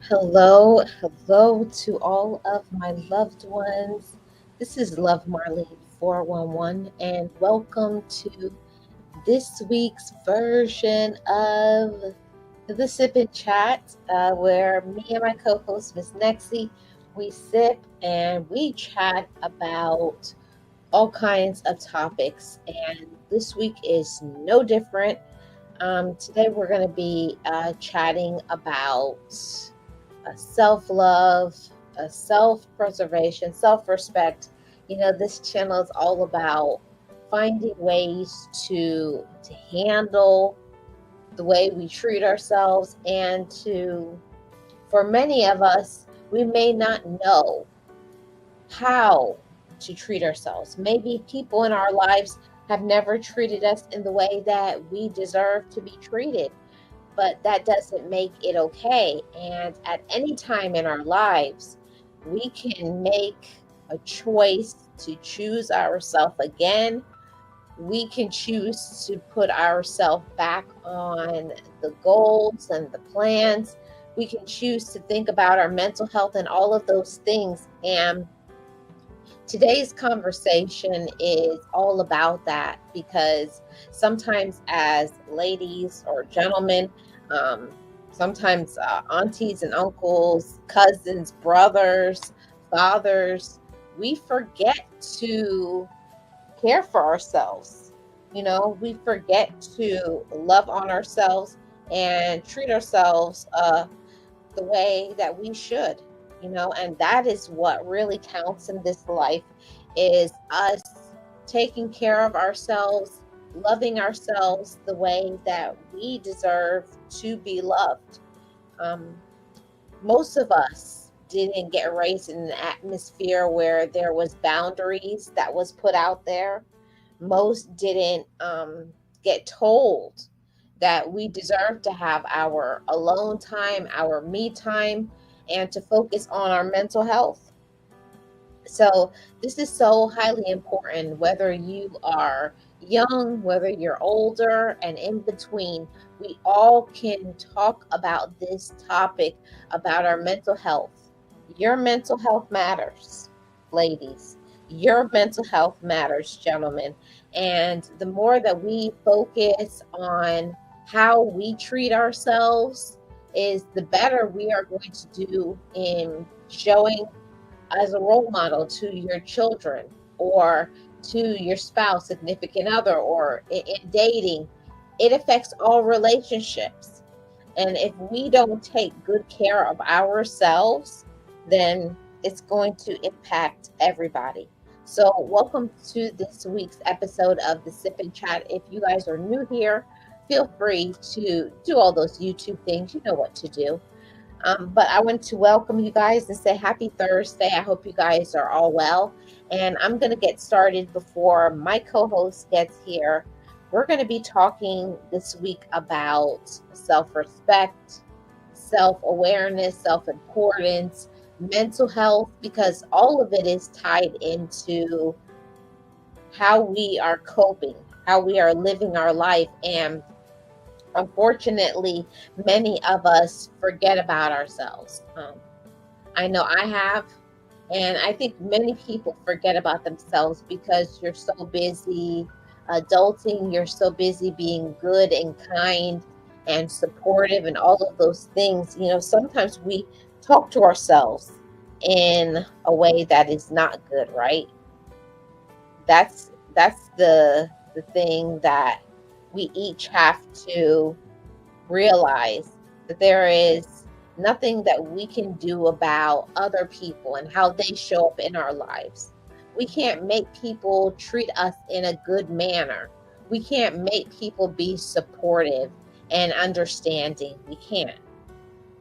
Hello to all of my loved ones. This is Love Marlene 411, and welcome to this week's version of the Sip and Chat, where me and my co host, Miss Nexie, we sip and we chat about all kinds of topics. And this week is no different. Today we're going to be chatting about self love, self preservation, self respect. This channel is all about finding ways to handle the way we treat ourselves, and for many of us, we may not know how to treat ourselves. Maybe people in our lives have never treated us in the way that we deserve to be treated, but that doesn't make it okay. And at any time in our lives, we can make a choice to choose ourselves again. We can choose to put ourselves back on the goals and the plans. We can choose to think about our mental health and all of those things. And today's conversation is all about that because sometimes, as ladies or gentlemen, um, sometimes aunties and uncles, cousins, brothers, fathers, we forget to care for ourselves. We forget to love on ourselves and treat ourselves the way that we should, and that is what really counts in this life is us taking care of ourselves, loving ourselves the way that we deserve to be loved. Um, Most of us didn't get raised in an atmosphere where there was boundaries that was put out there. Most didn't get told that we deserve to have our alone time, our me time, and to focus on our mental health. So, this is so highly important, whether you are young, whether you're older, and in between. We all can talk about this topic about our mental health. Your mental health matters, ladies. Your mental health matters, gentlemen. And the more that we focus on how we treat ourselves, is the better we are going to do in showing as a role model to your children or to your spouse, significant other, or in dating. It affects all relationships. And if we don't take good care of ourselves, then it's going to impact everybody. So, welcome to this week's episode of the Sip and Chat. If you guys are new here, feel free to do all those YouTube things. You know what to do. But I want to welcome you guys and say happy Thursday. I hope you guys are all well. And I'm going to get started before my co host gets here. We're going to be talking this week about self respect, self awareness, self importance, mental health, because all of it is tied into how we are coping, how we are living our life. And unfortunately, many of us forget about ourselves. I know I have, and I think many people forget about themselves because you're so busy adulting, you're so busy being good and kind and supportive and all of those things. Sometimes we talk to ourselves in a way that is not good, right? That's the thing that we each have to realize, that there is nothing that we can do about other people and how they show up in our lives. We can't make people treat us in a good manner. We can't make people be supportive and understanding. We can't.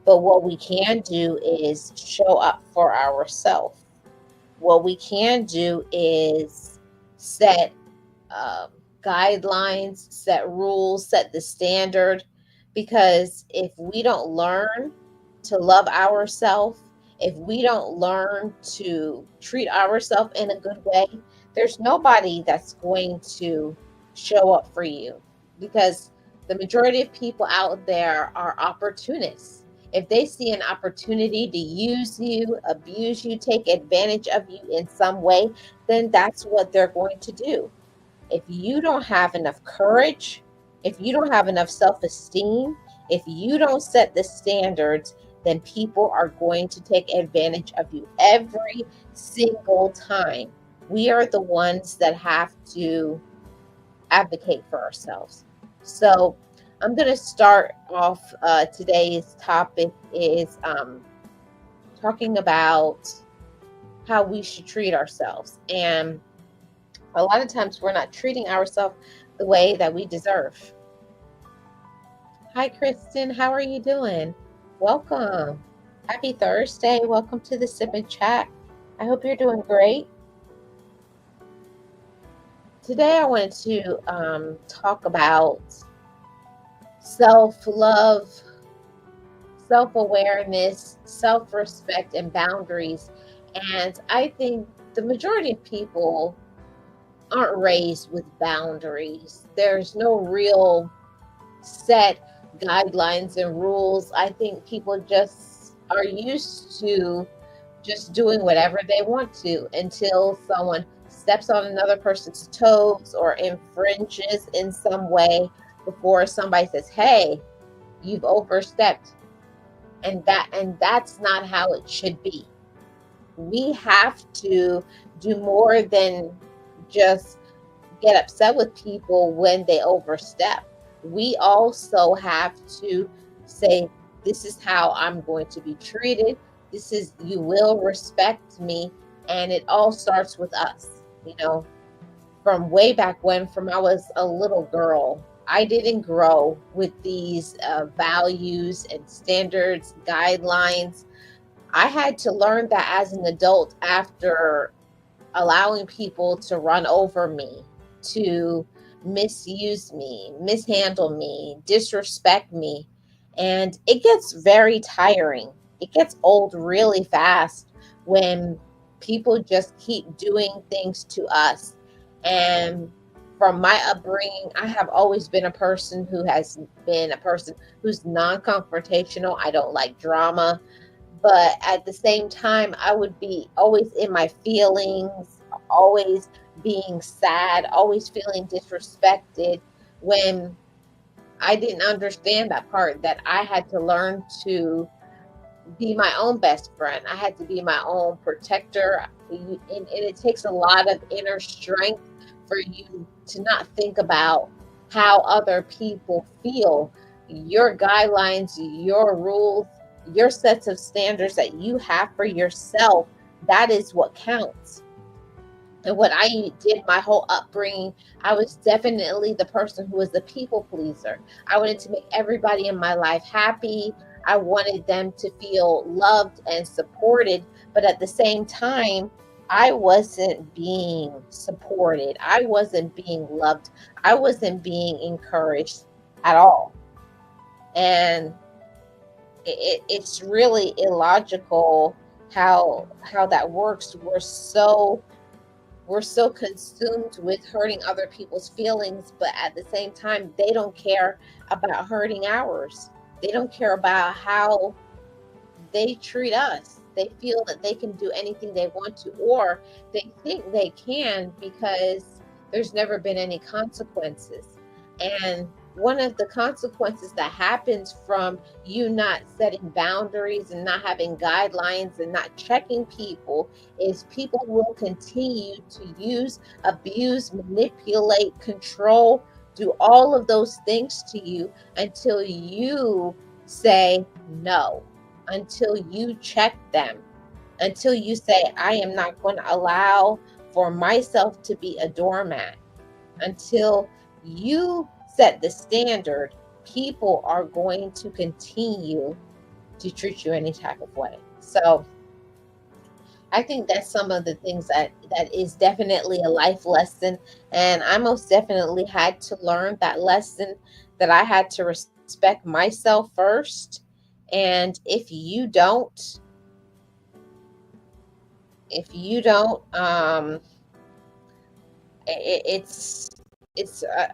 But what we can do is show up for ourselves. What we can do is set um, guidelines, set rules, set the standard. Because if we don't learn to love ourselves, if we don't learn to treat ourselves in a good way, there's nobody that's going to show up for you. Because the majority of people out there are opportunists. If they see an opportunity to use you, abuse you, take advantage of you in some way, then that's what they're going to do. If you don't have enough courage, if you don't have enough self esteem, if you don't set the standards, then people are going to take advantage of you every single time. We are the ones that have to advocate for ourselves. So I'm going to start off. Today's topic is talking about how we should treat ourselves. And a lot of times we're not treating ourselves the way that we deserve. Hi, Kristen. How are you doing? Welcome. Happy Thursday. Welcome to the Sip and Chat. I hope you're doing great. Today, I wanted to talk about self love, self awareness, self respect, and boundaries. And I think the majority of people aren't raised with boundaries. There's no real set guidelines and rules. I think people just are used to just doing whatever they want to until someone steps on another person's toes or infringes in some way before somebody says, "Hey, you've overstepped." And that's not how it should be. We have to do more than just get upset with people when they overstep. We also have to say, this is how I'm going to be treated. This is, you will respect me. And it all starts with us, from way back when, from I was a little girl. I didn't grow with these values and standards, guidelines. I had to learn that as an adult after allowing people to run over me, to misuse me, mishandle me, disrespect me. And it gets very tiring. It gets old really fast when people just keep doing things to us. And from my upbringing, I have always been a person who has been a person who's non confrontational. I don't like drama, but at the same time I would be always in my feelings, always being sad, always feeling disrespected when I didn't understand that part, that I had to learn to be my own best friend. I had to be my own protector. And it takes a lot of inner strength for you to not think about how other people feel. Your guidelines, your rules, your sets of standards that you have for yourself, that is what counts. And what I did my whole upbringing, I was definitely the person who was the people pleaser. I wanted to make everybody in my life happy. I wanted them to feel loved and supported. But at the same time, I wasn't being supported. I wasn't being loved. I wasn't being encouraged at all. And it's really illogical how that works. We're so consumed with hurting other people's feelings, but at the same time, they don't care about hurting ours. They don't care about how they treat us. They feel that they can do anything they want to, or they think they can because there's never been any consequences. And one of the consequences that happens from you not setting boundaries and not having guidelines and not checking people is people will continue to use, abuse, manipulate, control, do all of those things to you until you say no, until you check them, until you say, I am not going to allow for myself to be a doormat. Until you set the standard, people are going to continue to treat you any type of way. So I think that's some of the things that is definitely a life lesson. And I most definitely had to learn that lesson, that I had to respect myself first. And if you don't, it's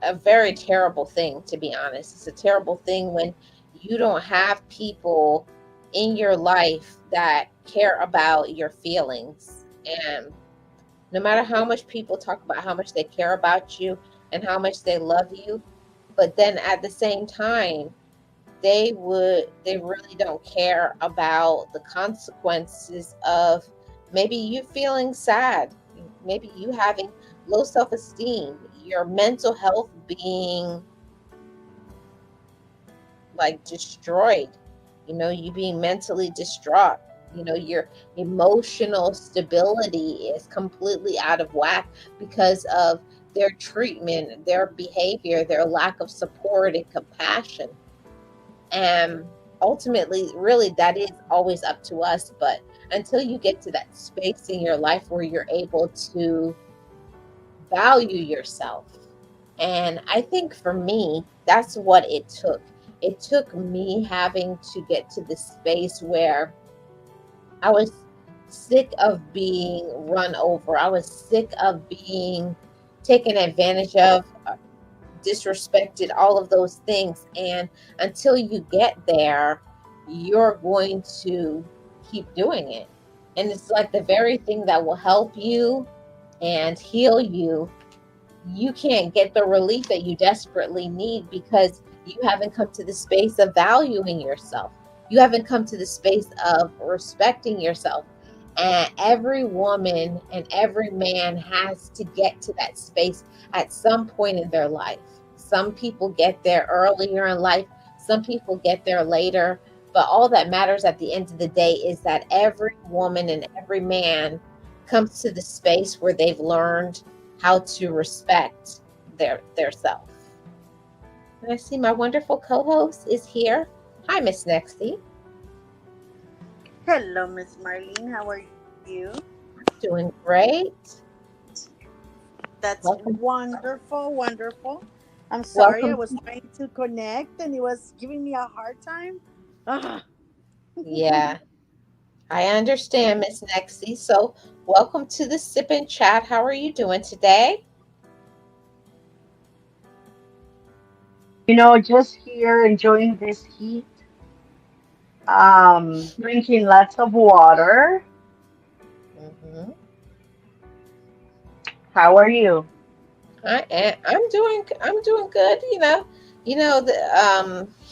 a very terrible thing, to be honest. It's a terrible thing when you don't have people in your life that care about your feelings. And no matter how much people talk about how much they care about you and how much they love you, but then at the same time, they really don't care about the consequences of maybe you feeling sad, maybe you having low self-esteem, your mental health being like destroyed, you being mentally distraught, your emotional stability is completely out of whack because of their treatment, their behavior, their lack of support and compassion. And ultimately, really, that is always up to us. But until you get to that space in your life where you're able to value yourself, and I think for me, that's what it took. It took me having to get to the space where I was sick of being run over. I was sick of being taken advantage of, disrespected, all of those things. And until you get there, you're going to keep doing it. And it's like the very thing that will help you and heal you, you can't get the relief that you desperately need because you haven't come to the space of valuing yourself. You haven't come to the space of respecting yourself. And every woman and every man has to get to that space at some point in their life. Some people get there earlier in life, some people get there later. But all that matters at the end of the day is that every woman and every man comes to the space where they've learned how to respect their self. And I see my wonderful co-host is here. Hi, Miss Nexty. Hello, Miss Marlene. How are you? Doing great. That's Welcome, wonderful, wonderful. I'm sorry, I welcome. was trying to connect and it was giving me a hard time. Ah. Yeah, I understand, Miss Nexty. So, welcome to the Sip and Chat. How are you doing today? Just here enjoying this heat, drinking lots of water. Hmm. How are you? I'm doing good.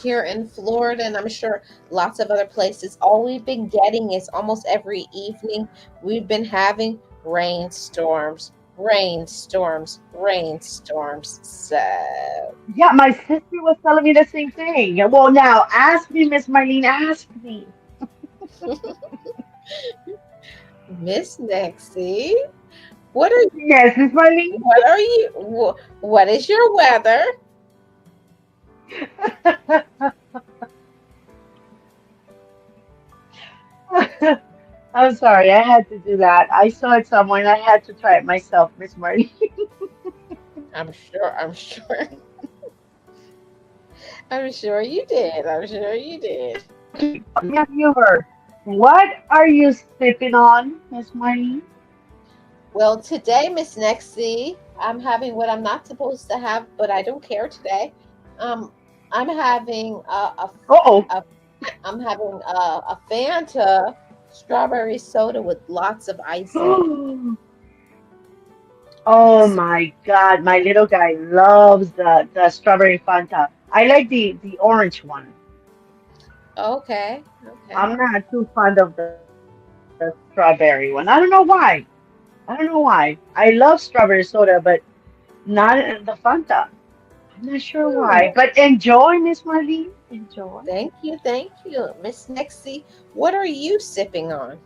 Here in Florida, and I'm sure lots of other places. All we've been getting is almost every evening we've been having rainstorms, rainstorms, rainstorms. So, Yeah, my sister was telling me the same thing. Well, now ask me, Miss Marlene, ask me. Miss Nexie, what are Yes, Miss Marlene. what is your weather? I'm sorry, I had to do that. I saw it somewhere and I had to try it myself, Miss Marlene. I'm sure, I'm sure you did. I'm sure you did. Okay, let me ask you first. What are you sipping on, Miss Marlene? Well, today, Miss Nexie, I'm having what I'm not supposed to have, but I don't care today. Um, I'm having Uh-oh. a I'm having a Fanta strawberry soda with lots of ice in it. Oh my God, my little guy loves the strawberry Fanta. I like the orange one. Okay, okay. I'm not too fond of the strawberry one. I don't know why. I don't know why. I love strawberry soda, but not the Fanta. I'm not sure why. But Hmm. enjoy, Miss Marlene. Enjoy. Thank you, Miss Nexie. What are you sipping on?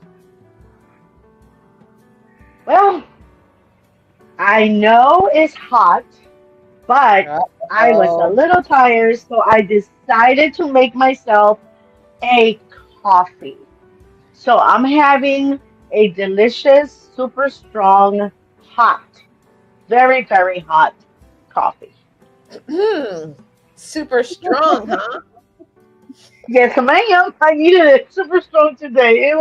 Well, I know it's hot, but I was a Oh, little tired, so I decided to make myself a coffee. So I'm having a delicious, super strong, hot, very, very hot coffee. super strong, huh? Yes, ma'am. I needed it super strong today.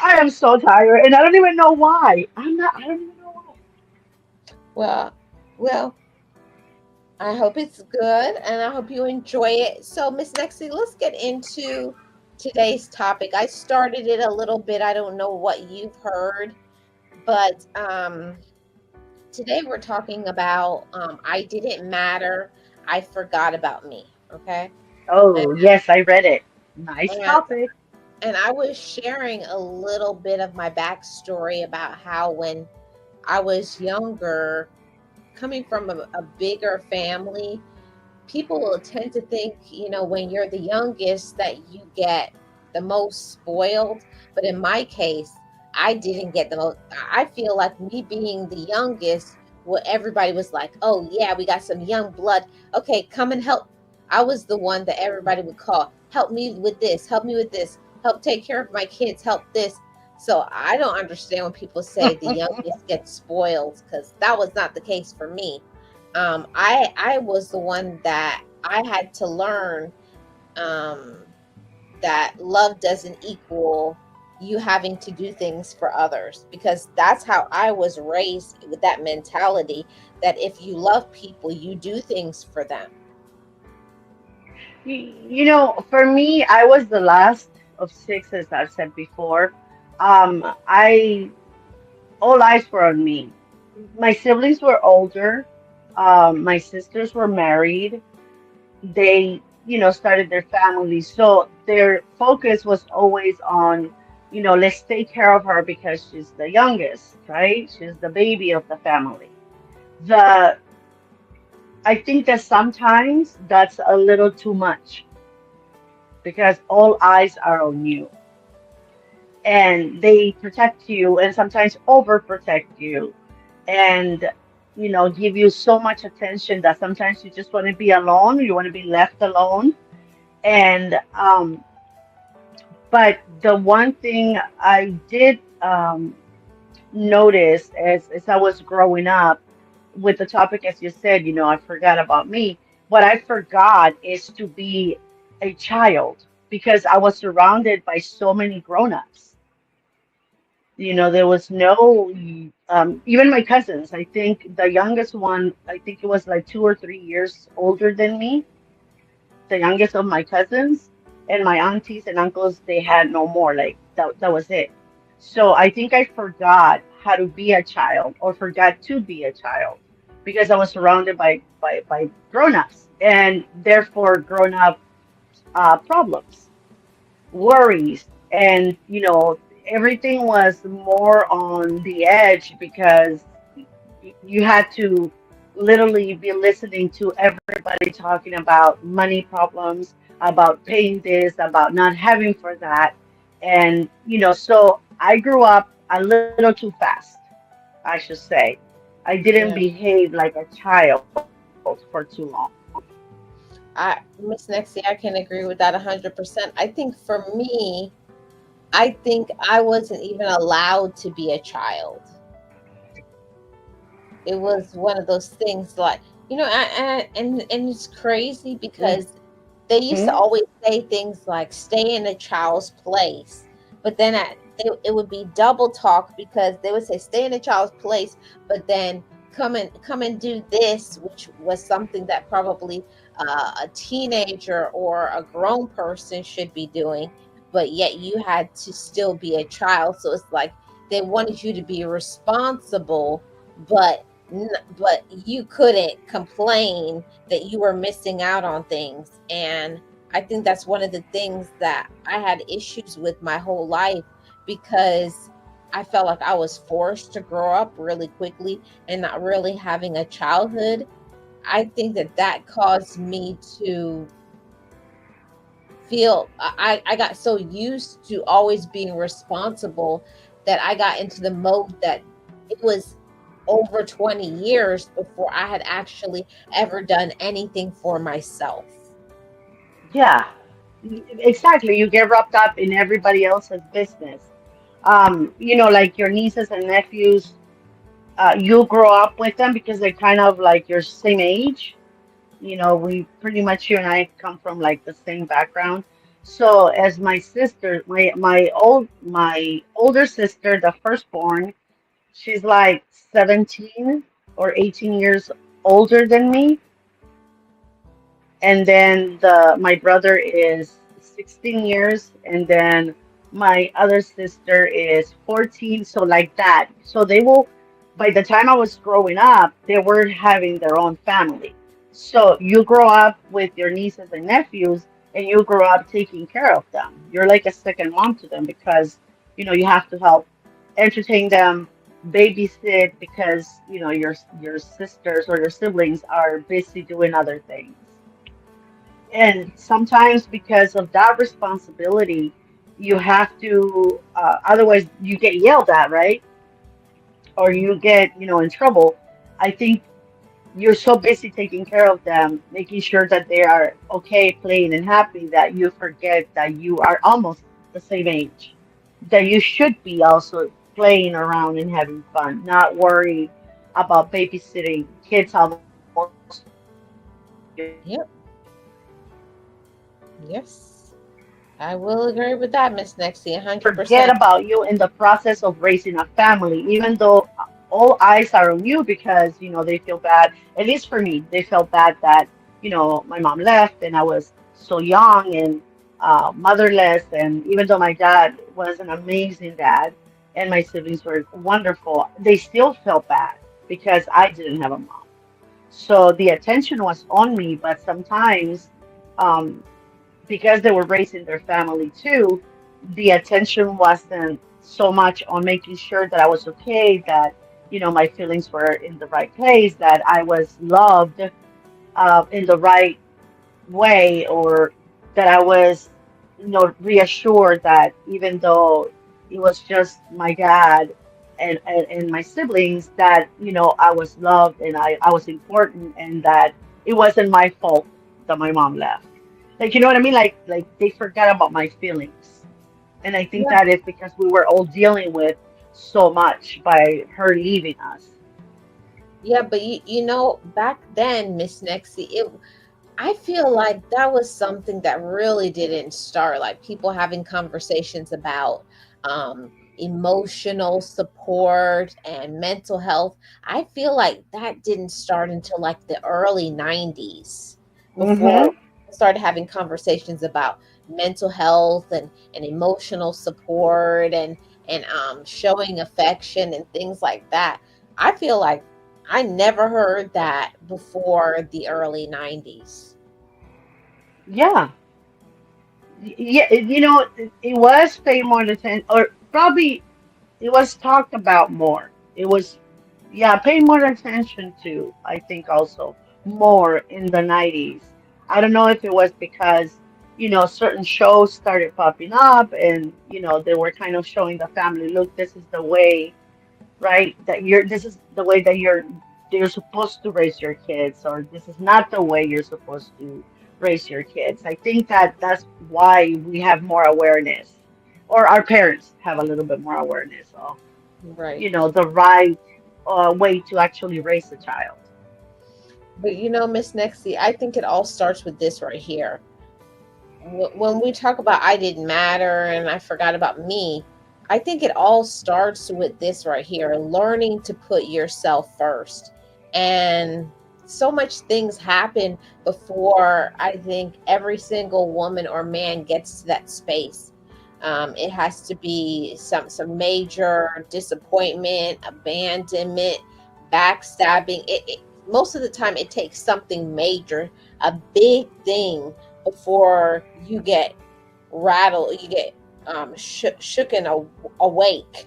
I am so tired and I don't even know why. I don't even know why. Well, well, I hope it's good and I hope you enjoy it. So, Miss Nexie, let's get into today's topic. I started it a little bit. I don't know what you've heard, but today we're talking about I didn't matter. I forgot about me. Okay. And, Oh, yes, I read it. Nice and topic. and I was sharing a little bit of my backstory about how when I was younger, coming from a bigger family, people will tend to think, when you're the youngest, that you get the most spoiled. But in my case, I didn't get the most. I feel like me being the youngest, what everybody was like, oh, yeah, we got some young blood. Okay, come and help. I was the one that everybody would call, help me with this, help me with this, help take care of my kids, help this. So I don't understand when people say the youngest gets spoiled, because that was not the case for me. I was the one that I had to learn um, that love doesn't equal you having to do things for others, because that's how I was raised, with that mentality that if you love people, you do things for them. For me, I was the last of six, as I've said before. I All eyes were on me. My siblings were older. My sisters were married. They, started their families, so their focus was always on, let's take care of her because she's the youngest, right? She's the baby of the family. The I think that sometimes that's a little too much because all eyes are on you and they protect you and sometimes overprotect you and give you so much attention that sometimes you just want to be alone, you want to be left alone. And but the one thing I did notice as I was growing up with the topic, as you said, I forgot about me. What I forgot is to be a child because I was surrounded by so many grown-ups. There was no, even my cousins. I think the youngest one, I think it was like 2 or 3 years older than me, the youngest of my cousins, and my aunties and uncles, they had no more. Like that was it. So I think I forgot how to be a child or forgot to be a child because I was surrounded by grown-ups and therefore grown-up problems, worries, and everything was more on the edge because you had to literally be listening to everybody talking about money problems, about paying this, about not having for that. And, so I grew up a little too fast, I should say. I didn't Yeah. behave like a child for too long. Miss Nexie, I can agree with that 100%. I think for me, I think I wasn't even allowed to be a child. It was one of those things like, and it's crazy because they used to Hmm. always say things like stay in a child's place, but then it would be double talk because they would say stay in a child's place, but then come and do this, which was something that probably a teenager or a grown person should be doing, but yet you had to still be a child. So it's like they wanted you to be responsible, but but you couldn't complain that you were missing out on things. And I think that's one of the things that I had issues with my whole life, because I felt like I was forced to grow up really quickly and not really having a childhood. I think that that caused me to feel I got so used to always being responsible that I got into the mode that it was over 20 years before I had actually ever done anything for myself. Yeah, exactly. You get wrapped up in everybody else's business. Like your nieces and nephews, you grow up with them because they're kind of like your same age. We pretty much, you and I come from like the same background. So as my sister, my older sister, the firstborn, she's like 17 or 18 years older than me, and then the my brother is 16 years, and then my other sister is 14. So like that. So they will, by the time I was growing up, they were having their own family. So you grow up with your nieces and nephews, and you grow up taking care of them. You're like a second mom to them because, you have to help entertain them, babysit because, your sisters or your siblings are busy doing other things. And sometimes because of that responsibility, you have to, otherwise you get yelled at, right? Or you get, in trouble. I think you're so busy taking care of them, making sure that they are okay, playing and happy, that you forget that you are almost the same age, that you should be also playing around and having fun, not worry about babysitting. Kids almost Yep. Yes. I will agree with that, Miss Nexie, forget 100%. about you in the process of raising a family, even though all eyes are on you because, they feel bad. At least for me, they felt bad that, my mom left and I was so young and motherless. And even though my dad was an amazing dad and my siblings were wonderful, they still felt bad because I didn't have a mom. So the attention was on me, but sometimes, um, because they were raising their family too, the attention wasn't so much on making sure that I was okay, that, my feelings were in the right place, that I was loved in the right way, or that I was, reassured that even though it was just my dad and my siblings, that, I was loved and I was important and that it wasn't my fault that my mom left. Like, you know what I mean? Like they forgot about my feelings. And I think Yeah. that is because we were all dealing with so much by her leaving us. Yeah, but back then, Miss Nexie, I feel like that was something that really didn't start, like people having conversations about emotional support and mental health. I feel like that didn't start until like the early 90s, before Mm-hmm. we started having conversations about mental health and emotional support and showing affection and things like that. I feel like I never heard that before the early 90s. Yeah. Yeah, it was paid more attention, or probably it was talked about more. It was, yeah, paid more attention to, I think also more in the 90s. I don't know if it was because, certain shows started popping up and, they were kind of showing the family, look, this is the way, right? This is the way that you're supposed to raise your kids, or this is not the way you're supposed to raise your kids. I think that that's why we have more awareness, or our parents have a little bit more awareness of, Right. the right way to actually raise a child. But Miss Nexie, I think it all starts with this right here. When we talk about I didn't matter and I forgot about me, I think it all starts with this right here, learning to put yourself first. And so much things happen before I think every single woman or man gets to that space. It has to be some major disappointment, abandonment, backstabbing. Most of the time, it takes something major, a big thing, before you get rattled, you get shook and awake.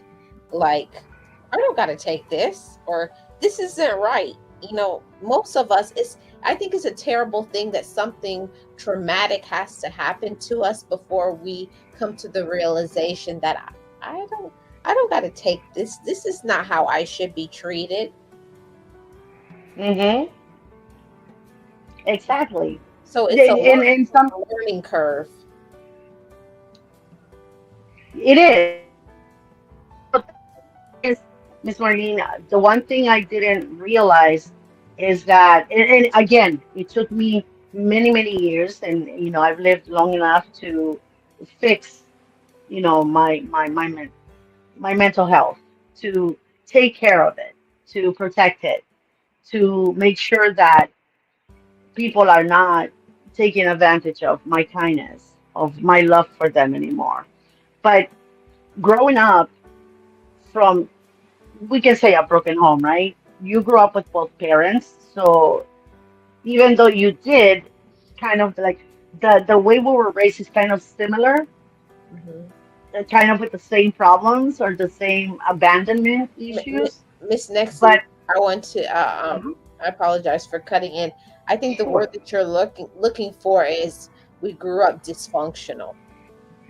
Like, I don't got to take this, or this isn't right. Most of us, I think it's a terrible thing that something traumatic has to happen to us before we come to the realization that I don't. I don't got to take this. This is not how I should be treated. Hmm. Exactly. So it's a And some learning curve. it is. Is Miss Marlene, the one thing I didn't realize is that, and again, it took me many, many years, and I've lived long enough to fix, my mental health, to take care of it, to protect it, to make sure that people are not taking advantage of my kindness. of my love for them anymore. But growing up from, we can say, a broken home, right? You grew up with both parents, so even though you did kind of like the way we were raised is kind of similar, Mhm. kind of with the same problems or the same abandonment issues, Miss Nexie, but I want to. mhm, I apologize for cutting in. I think the word sure. that you're looking for is we grew up dysfunctional.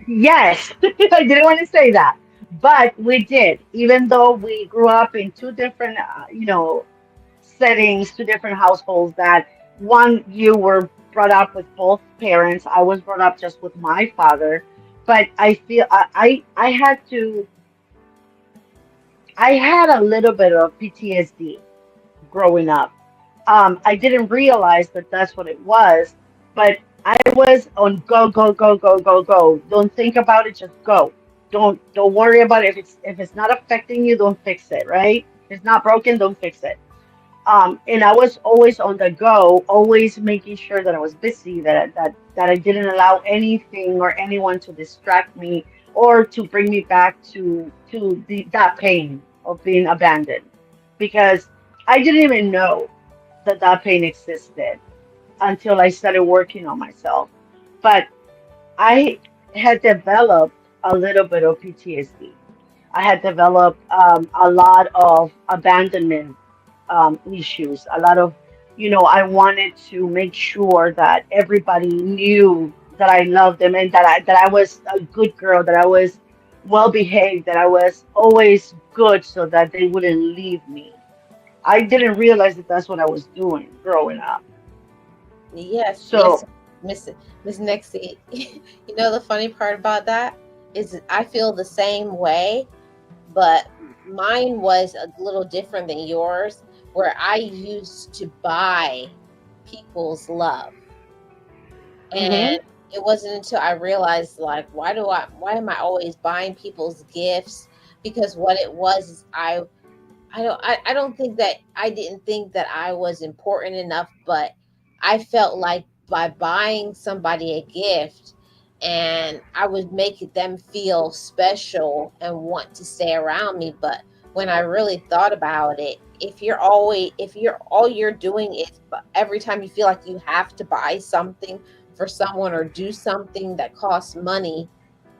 Yes, I didn't want to say that, but we did. Even though we grew up in two different, settings, two different households. That one, you were brought up with both parents. I was brought up just with my father, but I feel I had to. I had a little bit of PTSD growing up. I didn't realize that that's what it was, but I was on go, go, go, go, go, go. Don't think about it, just go. Don't worry about it. If it's not affecting you, don't fix it, right? If it's not broken, don't fix it. And I was always on the go, always making sure that I was busy, that I didn't allow anything or anyone to distract me or to bring me back to that pain of being abandoned, because I didn't even know that that pain existed until I started working on myself. But I had developed a little bit of PTSD. I had developed a lot of abandonment issues, a lot of, I wanted to make sure that everybody knew that I loved them and that I was a good girl, that I was well behaved, that I was always good so that they wouldn't leave me. I didn't realize that that's what I was doing growing up. Yes, yes, So, Miss Miss Nixie. You know the funny part about that is I feel the same way, but mine was a little different than yours, where I used to buy people's love. hmm And it wasn't until I realized, like, why am I always buying people's gifts? Because what it was is I don't think that I didn't think that I was important enough, but I felt like by buying somebody a gift and I would make them feel special and want to stay around me. But when I really thought about it, if you're all you're doing is every time you feel like you have to buy something for someone or do something that costs money,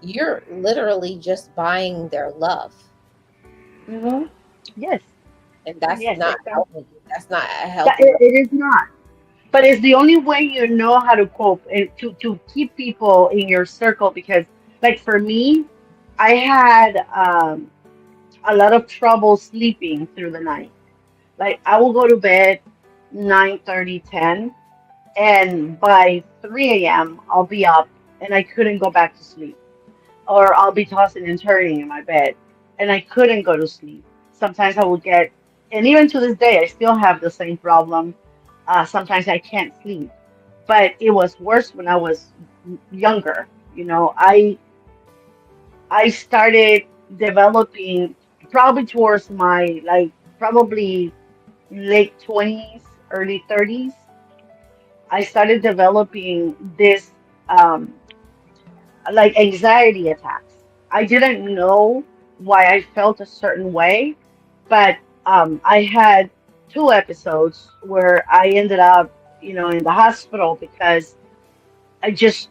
you're literally just buying their love. hmm yes, And that's yes, not exactly. healthy. That's not a That healthy. it is not. But it's the only way you know how to cope and to keep people in your circle, because, like, for me, I had a lot of trouble sleeping through the night. Like, I will go to bed 9:30, 10, and by 3 a.m. I'll be up and I couldn't go back to sleep, or I'll be tossing and turning in my bed and I couldn't go to sleep. Sometimes I would get, and even to this day, I still have the same problem. Sometimes I can't sleep, but it was worse when I was younger. I started developing probably towards my, like, probably late 20s, early 30s. I started developing this um, like anxiety attacks. I didn't know why I felt a certain way, but I had two episodes where I ended up, in the hospital because I just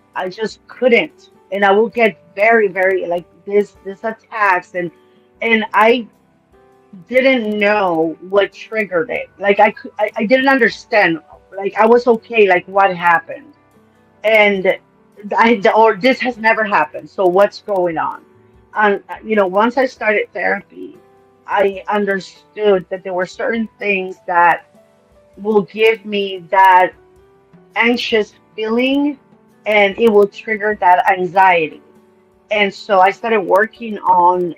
couldn't, and I will get very, very, like, this attacks, and I didn't know what triggered it. Like, I didn't understand. Like, I was okay. Like, what happened? And or this has never happened. So what's going on? And once I started therapy, I understood that there were certain things that will give me that anxious feeling, and it will trigger that anxiety. And so I started working on,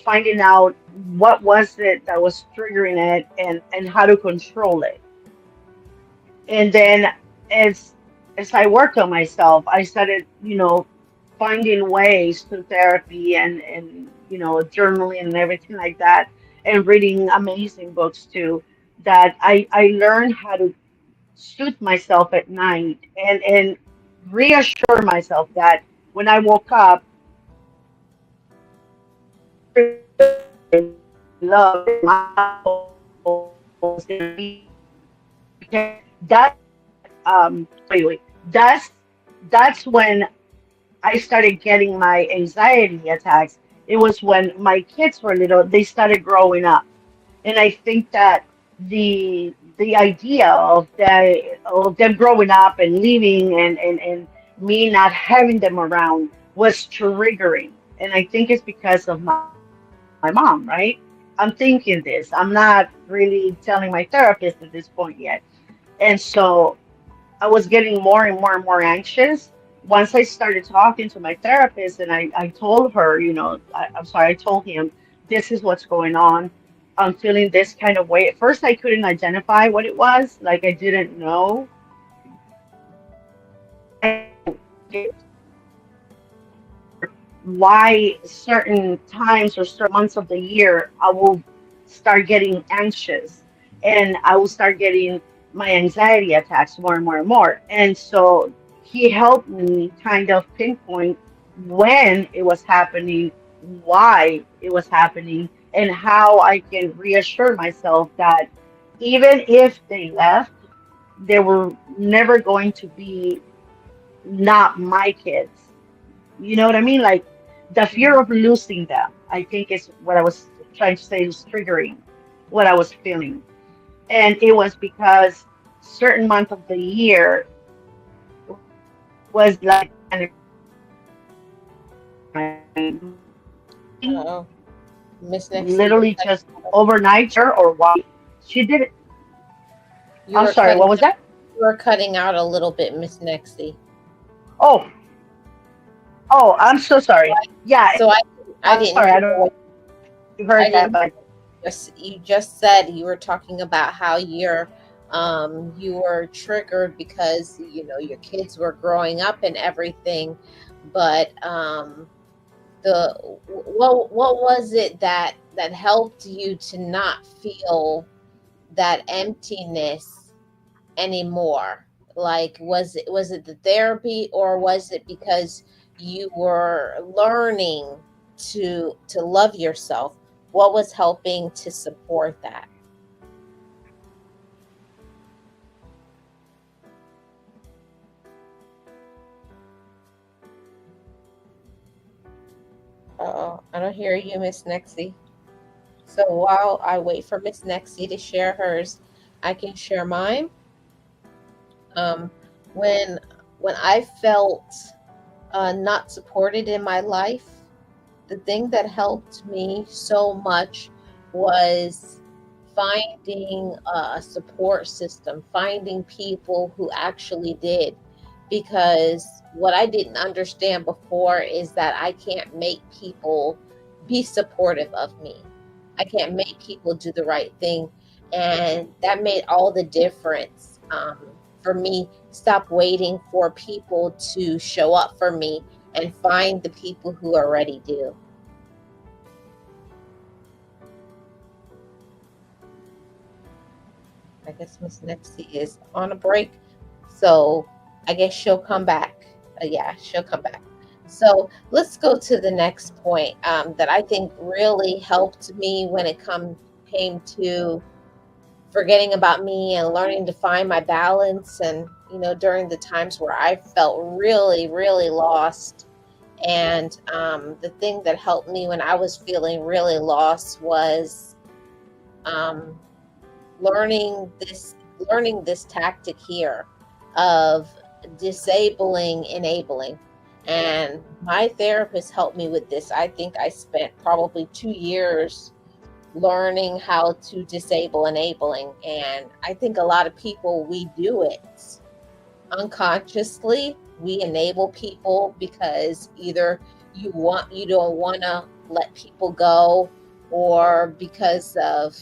finding out what was it that was triggering it, and how to control it. And then, as as I worked on myself, I started, finding ways through therapy and journaling and everything like that, and reading amazing books too, that I learned how to soothe myself at night, and reassure myself that when I woke up, love was gonna be because wait, that's when I started getting my anxiety attacks. It was when my kids were little, they started growing up. And I think that the idea of them growing up and leaving and me not having them around was triggering. And I think it's because of my mom, right? I'm thinking this. I'm not really telling my therapist at this point yet. And so I was getting more and more and more anxious once I started talking to my therapist, and I told her, I'm sorry, I told him, this is what's going on. I'm feeling this kind of way. At first, I couldn't identify what it was, like I didn't know. Why certain times or certain months of the year I will start getting anxious and I will start getting my anxiety attacks more and more and more. And so he helped me kind of pinpoint when it was happening, why it was happening, and how I can reassure myself that even if they left, they were never going to be not my kids. You know what I mean? Like the fear of losing them, I think is what I was trying to say is triggering what I was feeling. And it was because certain month of the year was like Uh-oh. Miss Nexie, literally just overnight or why she did it. you I'm were sorry, what cutting was that? you were cutting out a little bit, Miss Nexie. Oh, oh, I'm so sorry. Yeah, So I I'm didn't sorry. I hear don't know what if you heard I that, didn't but you just said you were talking about how you were triggered because your kids were growing up and everything, but the what was it that helped you to not feel that emptiness anymore? Like, was it the therapy, or was it because you were learning to love yourself? What was helping to support that? Oh, I don't hear you, Miss Nexie. So while I wait for Miss Nexie to share hers, I can share mine. Um, when when I felt not supported in my life, the thing that helped me so much was finding a support system, finding people who actually did. Because what I didn't understand before is that I can't make people be supportive of me. I can't make people do the right thing. And that made all the difference for me. Stop waiting for people to show up for me and find the people who already do. I guess Miss Nexie is on a break, so I guess she'll come back. Yeah, she'll come back. So let's go to the next point that I think really helped me when it came to forgetting about me and learning to find my balance. And during the times where I felt really, really lost. And the thing that helped me when I was feeling really lost was um, learning this tactic here of disabling enabling. And my therapist helped me with this. I think I spent probably 2 years learning how to disable enabling. And I think a lot of people, we do it unconsciously. We enable people because either you don't want to let people go, or because of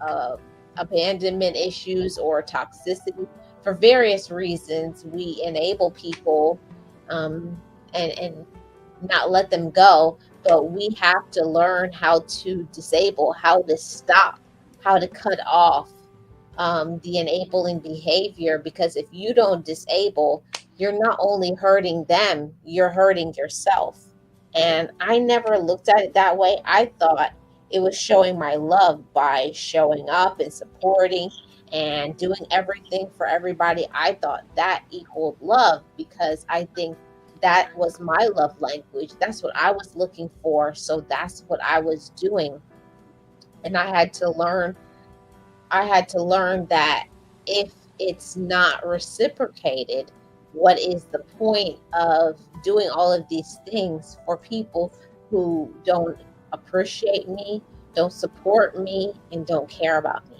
uh, abandonment issues or toxicity. For various reasons we enable people, um, and not let them go. But we have to learn how to disable, how to stop, how to cut off the enabling behavior. Because if you don't disable, you're not only hurting them, you're hurting yourself. And I never looked at it that way. I thought it was showing my love by showing up and supporting and doing everything for everybody. I thought that equaled love because I think that was my love language. That's what I was looking for. So that's what I was doing. And I had to learn that if it's not reciprocated, what is the point of doing all of these things for people who don't appreciate me, don't support me, and don't care about me?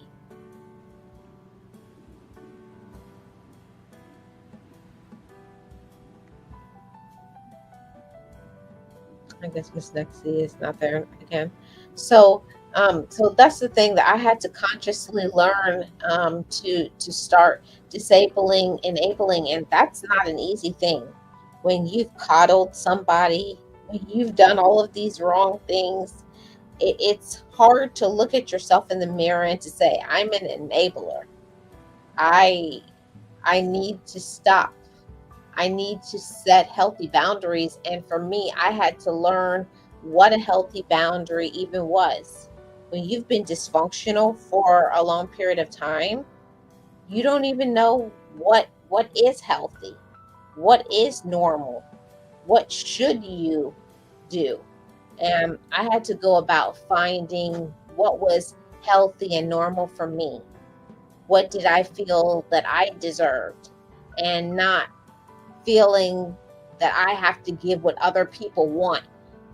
I guess Miss Nexie is not there again. So, so that's the thing that I had to consciously learn to start disabling, enabling, and that's not an easy thing. When you've coddled somebody, when you've done all of these wrong things, it's hard to look at yourself in the mirror and to say, "I'm an enabler. I I need to stop. I need to set healthy boundaries." And for me, I had to learn what a healthy boundary even was. When you've been dysfunctional for a long period of time, you don't even know what is healthy, what is normal, what should you do. And I had to go about finding what was healthy and normal for me. What did I feel that I deserved? And not feeling that I have to give what other people want.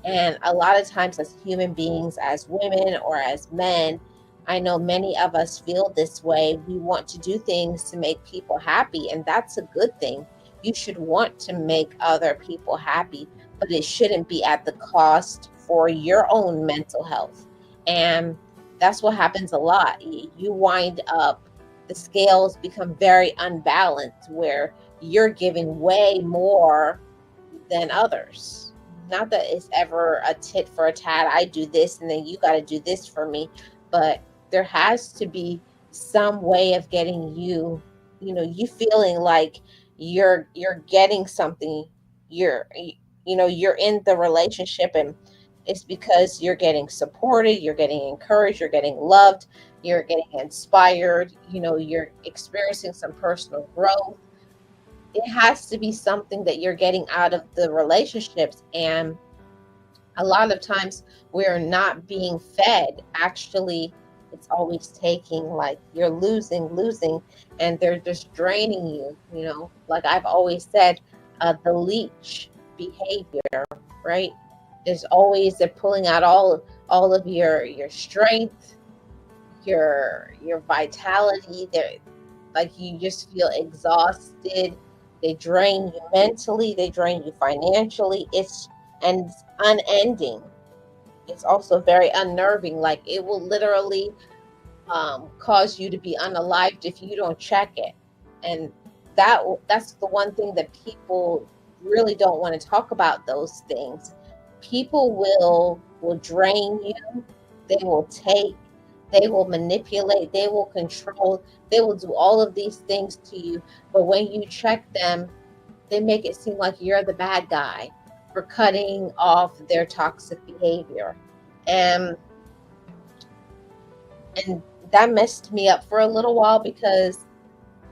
And a lot of times, as human beings, as women or as men, I know many of us feel this way. We want to do things to make people happy, and that's a good thing. You should want to make other people happy, but it shouldn't be at the cost for your own mental health. And that's what happens a lot. You wind up, the scales become very unbalanced where you're giving way more than others. Not that it's ever a tit for a tat. I do this and then you got to do this for me, but there has to be some way of getting you, you feeling like you're getting something. You're you're in the relationship, and it's because you're getting supported, you're getting encouraged, you're getting loved, you're getting inspired, you're experiencing some personal growth. It has to be something that you're getting out of the relationships. And a lot of times we're not being fed. Actually, it's always taking, like you're losing, and they're just draining you, like I've always said, the leech behavior, right? There's always, they're pulling out all of your strength, your vitality. They're like, you just feel exhausted. They drain you mentally, they drain you financially. It's unending. It's also very unnerving. Like, it will literally cause you to be unalived if you don't check it. And that's the one thing that people really don't want to talk about, those things. People will drain you. They will take, they will manipulate, they will control, they will do all of these things to you. But when you check them, they make it seem like you're the bad guy for cutting off their toxic behavior. And and that messed me up for a little while, because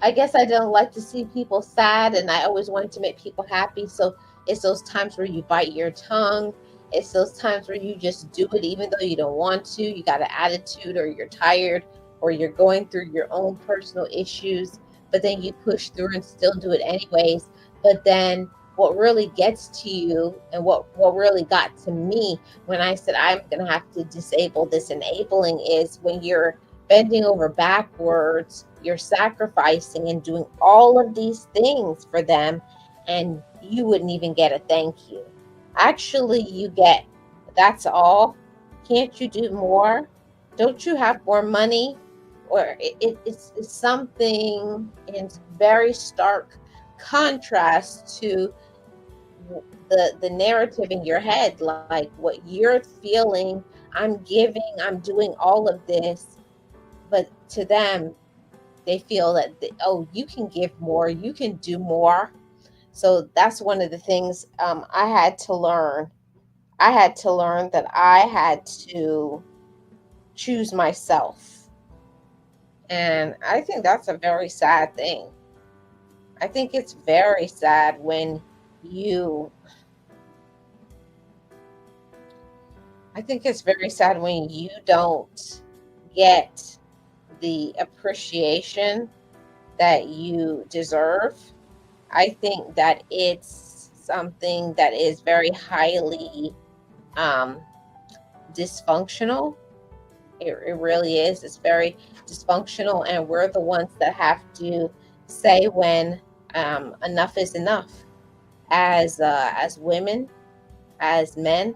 I guess I don't like to see people sad, and I always wanted to make people happy. So it's those times where you bite your tongue. It's those times where you just do it even though you don't want to. You got an attitude, or you're tired, or you're going through your own personal issues, but then you push through and still do it anyways. But then what really gets to you, and what really got to me when I said I'm going to have to disable this enabling, is when you're bending over backwards, you're sacrificing and doing all of these things for them, and you wouldn't even get a thank you. Actually, you get, "That's all? Can't you do more? Don't you have more money?" Or it's something in very stark contrast to the narrative in your head, like what you're feeling. I'm giving, I'm doing all of this, but to them, they feel that oh, you can give more, you can do more. So that's one of the things I had to learn. I had to learn that I had to choose myself. And I think that's a very sad thing. I think it's very sad when you, I think it's very sad when you don't get the appreciation that you deserve. I think that it's something that is very highly um, dysfunctional. It really is. It's very dysfunctional, and we're the ones that have to say when enough is enough. As women, as men,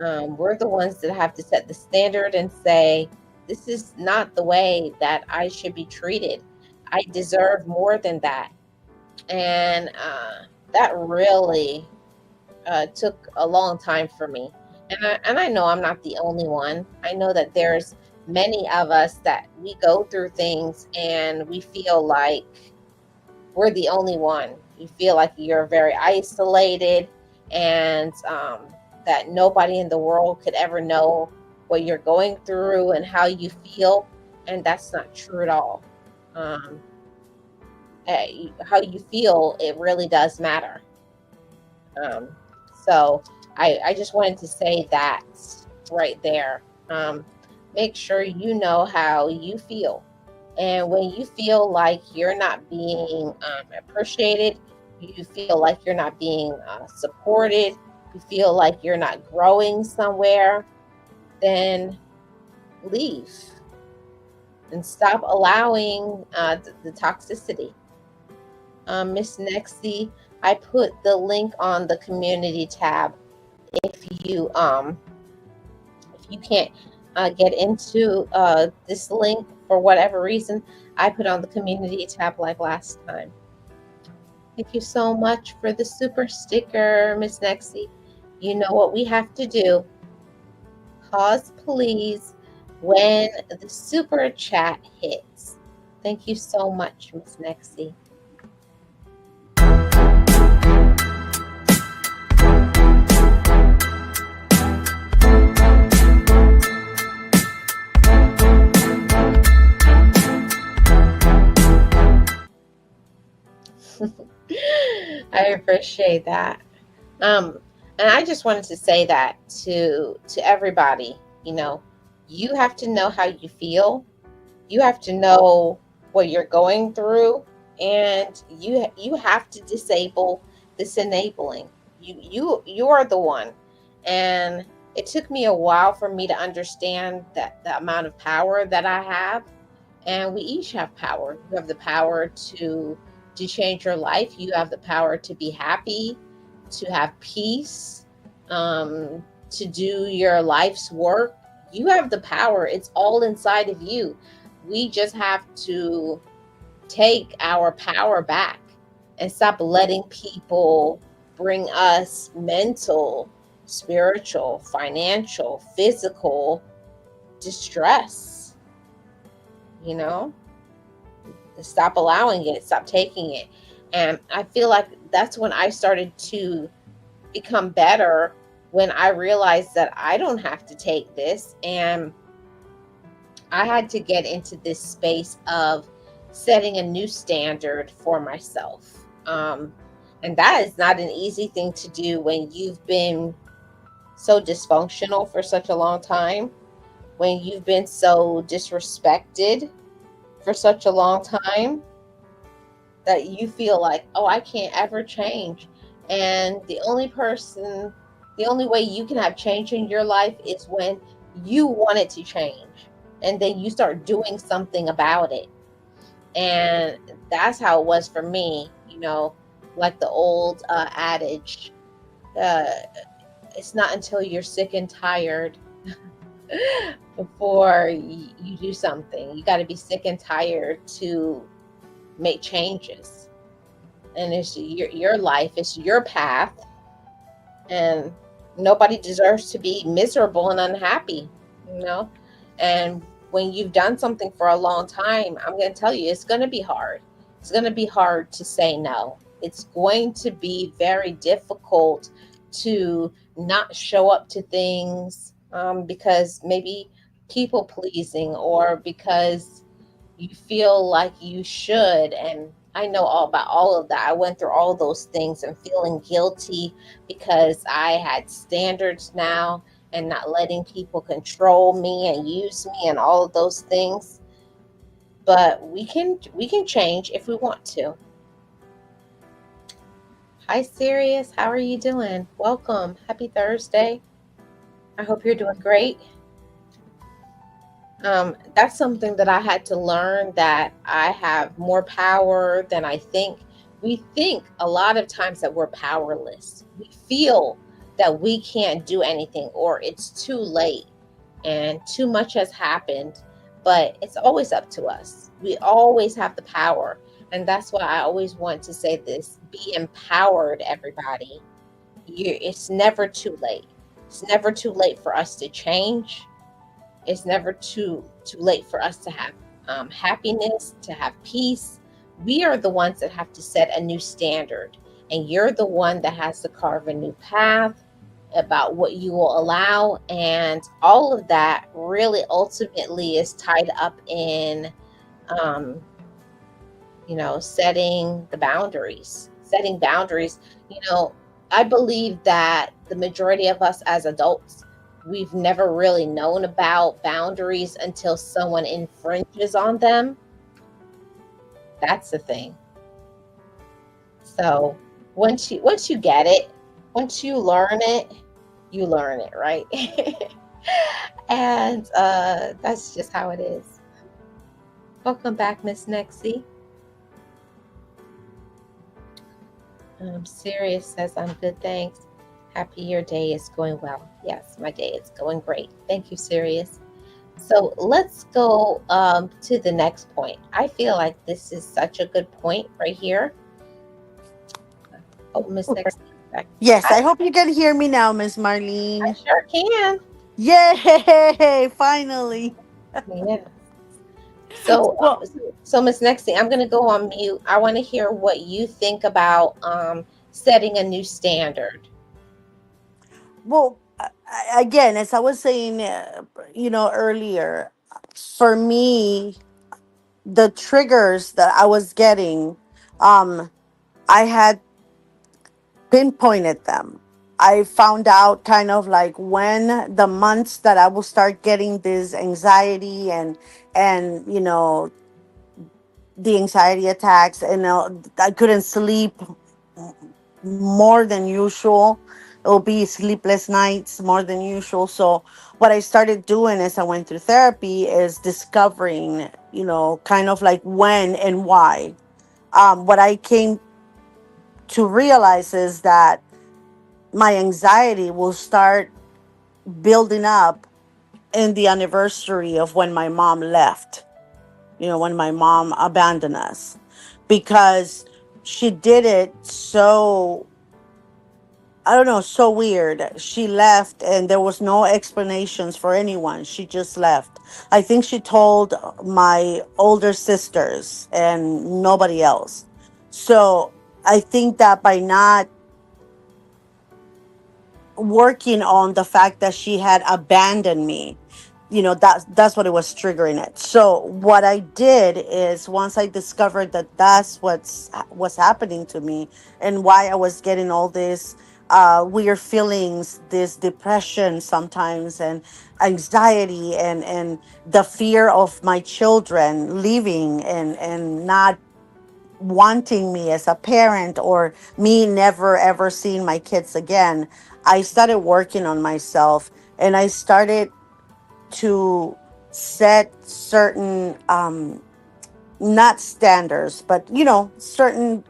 we're the ones that have to set the standard and say, this is not the way that I should be treated. I deserve more than that. And that really took a long time for me. And I know I'm not the only one. I know that there's many of us that we go through things and we feel like we're the only one. You feel like you're very isolated, and that nobody in the world could ever know what you're going through and how you feel. And that's not true at all. Um, how you feel, it really does matter. Um, so I just wanted to say that right there. Um, Make sure you know how you feel. And when you feel like you're not being appreciated, you feel like you're not being supported, you feel like you're not growing somewhere, then leave and stop allowing the toxicity. Miss Nexie, I put the link on the community tab. If you can't get into this link for whatever reason, I put on the community tab like last time. Thank you so much for the super sticker, Miss Nexie. You know what we have to do. Pause, please, when the super chat hits. Thank you so much, Miss Nexie. I appreciate that. Um, and I just wanted to say that to everybody. You know, you have to know how you feel. You have to know what you're going through, and you have to disable this enabling. You are the one, and it took me a while for me to understand that the amount of power that I have, and we each have power. You have the power to change your life. You have the power to be happy, to have peace, to do your life's work. You have the power. It's all inside of you. We just have to take our power back and stop letting people bring us mental, spiritual, financial, physical distress, you know? Stop allowing it, stop taking it. And I feel like that's when I started to become better, when I realized that I don't have to take this. And I had to get into this space of setting a new standard for myself. And that is not an easy thing to do when you've been so dysfunctional for such a long time, when you've been so disrespected for such a long time, that you feel like, oh, I can't ever change. And the only way you can have change in your life is when you want it to change. And then you start doing something about it. And that's how it was for me, like the old adage, uh, it's not until you're sick and tired before you do something. You got to be sick and tired to make changes. And it's your life, it's your path, and nobody deserves to be miserable and unhappy, you know. And when you've done something for a long time, I'm going to tell you, it's going to be hard. It's going to be hard to say no. it's going to be very difficult to not show up to things because maybe people pleasing or because you feel like you should. And I know all about all of that. I went through all those things and feeling guilty because I had standards now and not letting people control me and use me and all of those things. But we can change if we want to. Hi Sirius, how are you doing? Welcome. Happy Thursday. I hope you're doing great. That's something that I had to learn, that I have more power than I think. We think a lot of times that we're powerless. We feel that we can't do anything or it's too late and too much has happened, but it's always up to us. We always have the power. And that's why I always want to say this: be empowered, everybody. It's never too late. It's never too late for us to change. It's never too late for us to have happiness, to have peace. We are the ones that have to set a new standard, and you're the one that has to carve a new path about what you will allow, and all of that really ultimately is tied up in um, setting the boundaries. Setting boundaries. You know, I believe that the majority of us as adults, we've never really known about boundaries until someone infringes on them. That's the thing. So once you get it, once you learn it, right? And that's just how it is. Welcome back, Miss Nexie. Sirius says, I'm good, thanks. Happy your day is going well. Yes, my day is going great. Thank you, Sirius. So let's go to the next point. I feel like this is such a good point right here. Oh, Miss Nexie. Yes, I, I hope you can hear me now, Miss I Marlene. sure can. Yay! Finally. Yeah. So, Well, Miss Nexie, I'm going to go on mute. I want to hear what you think about setting a new standard. again, as I was saying, earlier, for me, the triggers that I was getting, um, I had pinpointed them. I found out kind of like when the months that I will start getting this anxiety and the anxiety attacks, and I couldn't sleep more than usual. It'll be sleepless nights more than usual. So what I started doing as I went through therapy is discovering, kind of like when and why. What I came to realize is that my anxiety will start building up in the anniversary of when my mom left, when my mom abandoned us, because she did it so, I don't know, so weird. She left and there was no explanations for anyone. She just left. I think she told my older sisters and nobody else. So I think that by not working on the fact that she had abandoned me, that's what it was triggering it. So what I did is, once I discovered that that's what's happening to me and why I was getting all this weird feelings, this depression sometimes, and anxiety, and the fear of my children leaving and not wanting me as a parent, or me never ever seeing my kids again, I started working on myself, and I started to set certain, not standards, but certain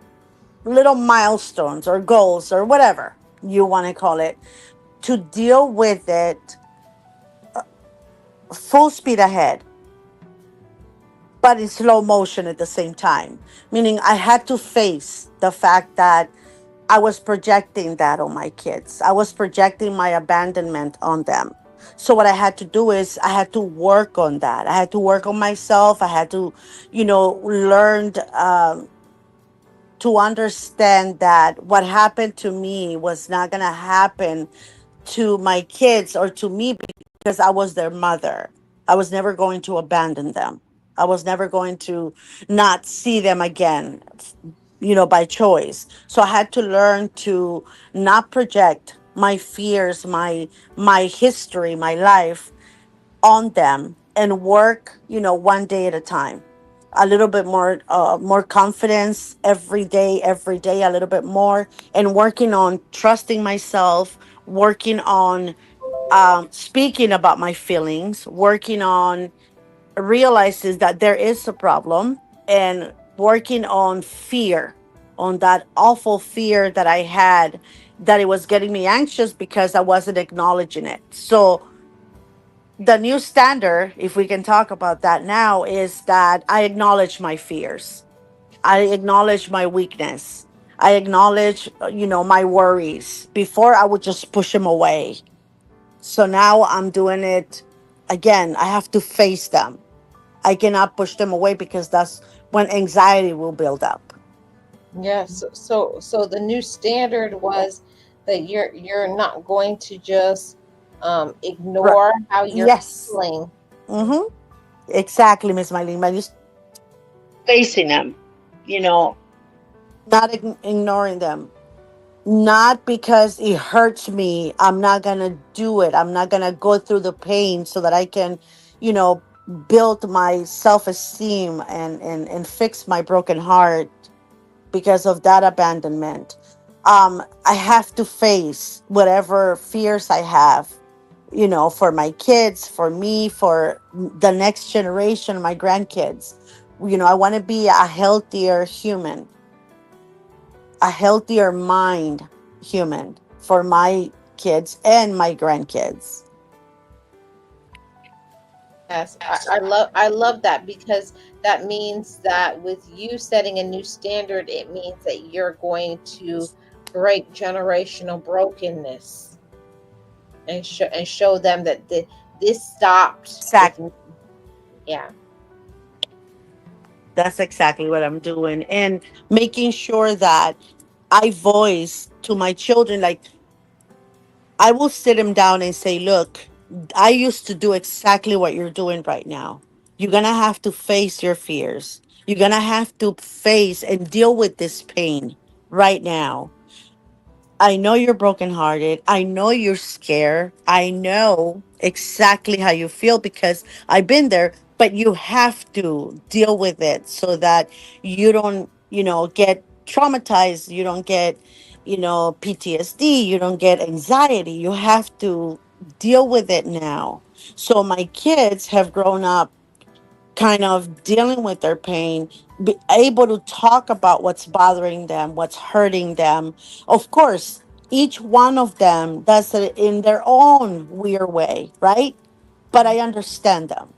little milestones or goals or whatever you want to call it, to deal with it full speed ahead, but in slow motion at the same time. Meaning, I had to face the fact that I was projecting that on my kids. I was projecting my abandonment on them. So what I had to do is I had to work on that. I had to work on myself. I had to, learn to understand that what happened to me was not going to happen to my kids or to me because I was their mother. I was never going to abandon them. I was never going to not see them again, by choice. So I had to learn to not project my fears, my history, my life on them and work, one day at a time. A little bit more confidence every day, a little bit more, and working on trusting myself, working on speaking about my feelings, working on realizes that there is a problem, and working on fear, on that awful fear that I had, that it was getting me anxious because I wasn't acknowledging it. So the new standard, if we can talk about that now, is that I acknowledge my fears. I acknowledge my weakness. I acknowledge, my worries. Before I would just push them away. So now I'm doing it again. I have to face them. I cannot push them away because that's when anxiety will build up. Yeah, so the new standard was that you're not going to just Right. ignore how you're Yes. feeling. Mm-hmm. Exactly, Miss Mylene. But just Facing them, you know, not ignoring them. Not because it hurts me. I'm not going to do it. I'm not going to go through the pain so that I can, you know, build my self esteem and fix my broken heart because of that abandonment. I have to face whatever fears I have, for my kids, for me, for the next generation, my grandkids. I want to be a healthier human, a healthier mind human for my kids and my grandkids. Yes, I love that because that means that with you setting a new standard, it means that you're going to break generational brokenness and show them that this stopped with me. Exactly. Yeah. That's exactly what I'm doing. And making sure that I voice to my children, like, I will sit him down and say, look, I used to do exactly what you're doing right now. You're going to have to face your fears. You're going to have to face and deal with this pain right now. I know you're brokenhearted. I know you're scared. I know exactly how you feel because I've been there, but you have to deal with it so that you don't, get traumatized. You don't get, PTSD. You don't get anxiety. You have to deal with it now. So my kids have grown up kind of dealing with their pain, be able to talk about what's bothering them, what's hurting them. Of course, each one of them does it in their own weird way, right? But I understand them.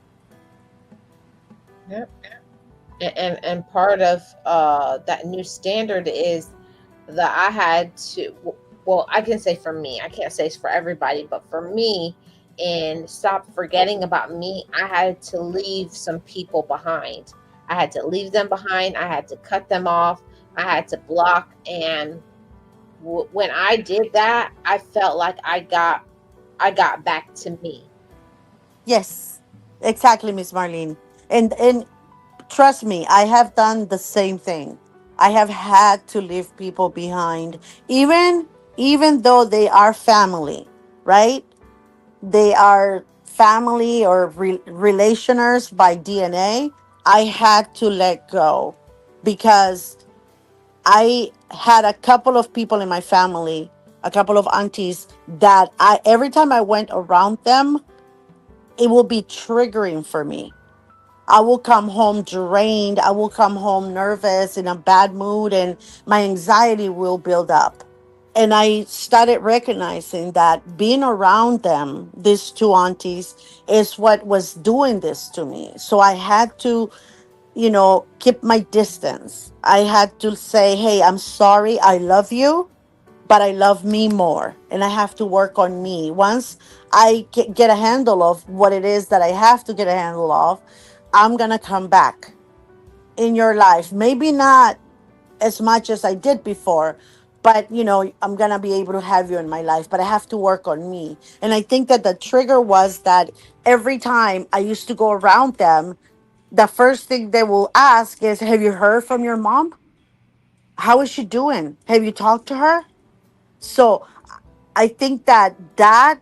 Yep. And part of that new standard is that I had to, well, I can say for me, I can't say it's for everybody, but for me, and stop forgetting about me, I had to leave some people behind. I had to leave them behind. I had to cut them off. I had to block. And when I did that, I felt like I got back to me. Yes, exactly, Miss Marlene. And trust me, I have done the same thing. I have had to leave people behind, even though they are family, right? They are family or relationers by DNA. I had to let go because I had a couple of people in my family, a couple of aunties that I every time I went around them, it will be triggering for me. I will come home drained. I will come home nervous in a bad mood, and my anxiety will build up. And I started recognizing that being around them, these two aunties, is what was doing this to me. So I had to, keep my distance. I had to say, hey, I'm sorry. I love you, but I love me more. And I have to work on me. Once I get a handle of what it is that I have to get a handle of, I'm going to come back in your life. Maybe not as much as I did before. But I'm gonna be able to have you in my life, but I have to work on me. And I think that the trigger was that every time I used to go around them, the first thing they will ask is, "Have you heard from your mom? How is she doing? Have you talked to her?" So I think that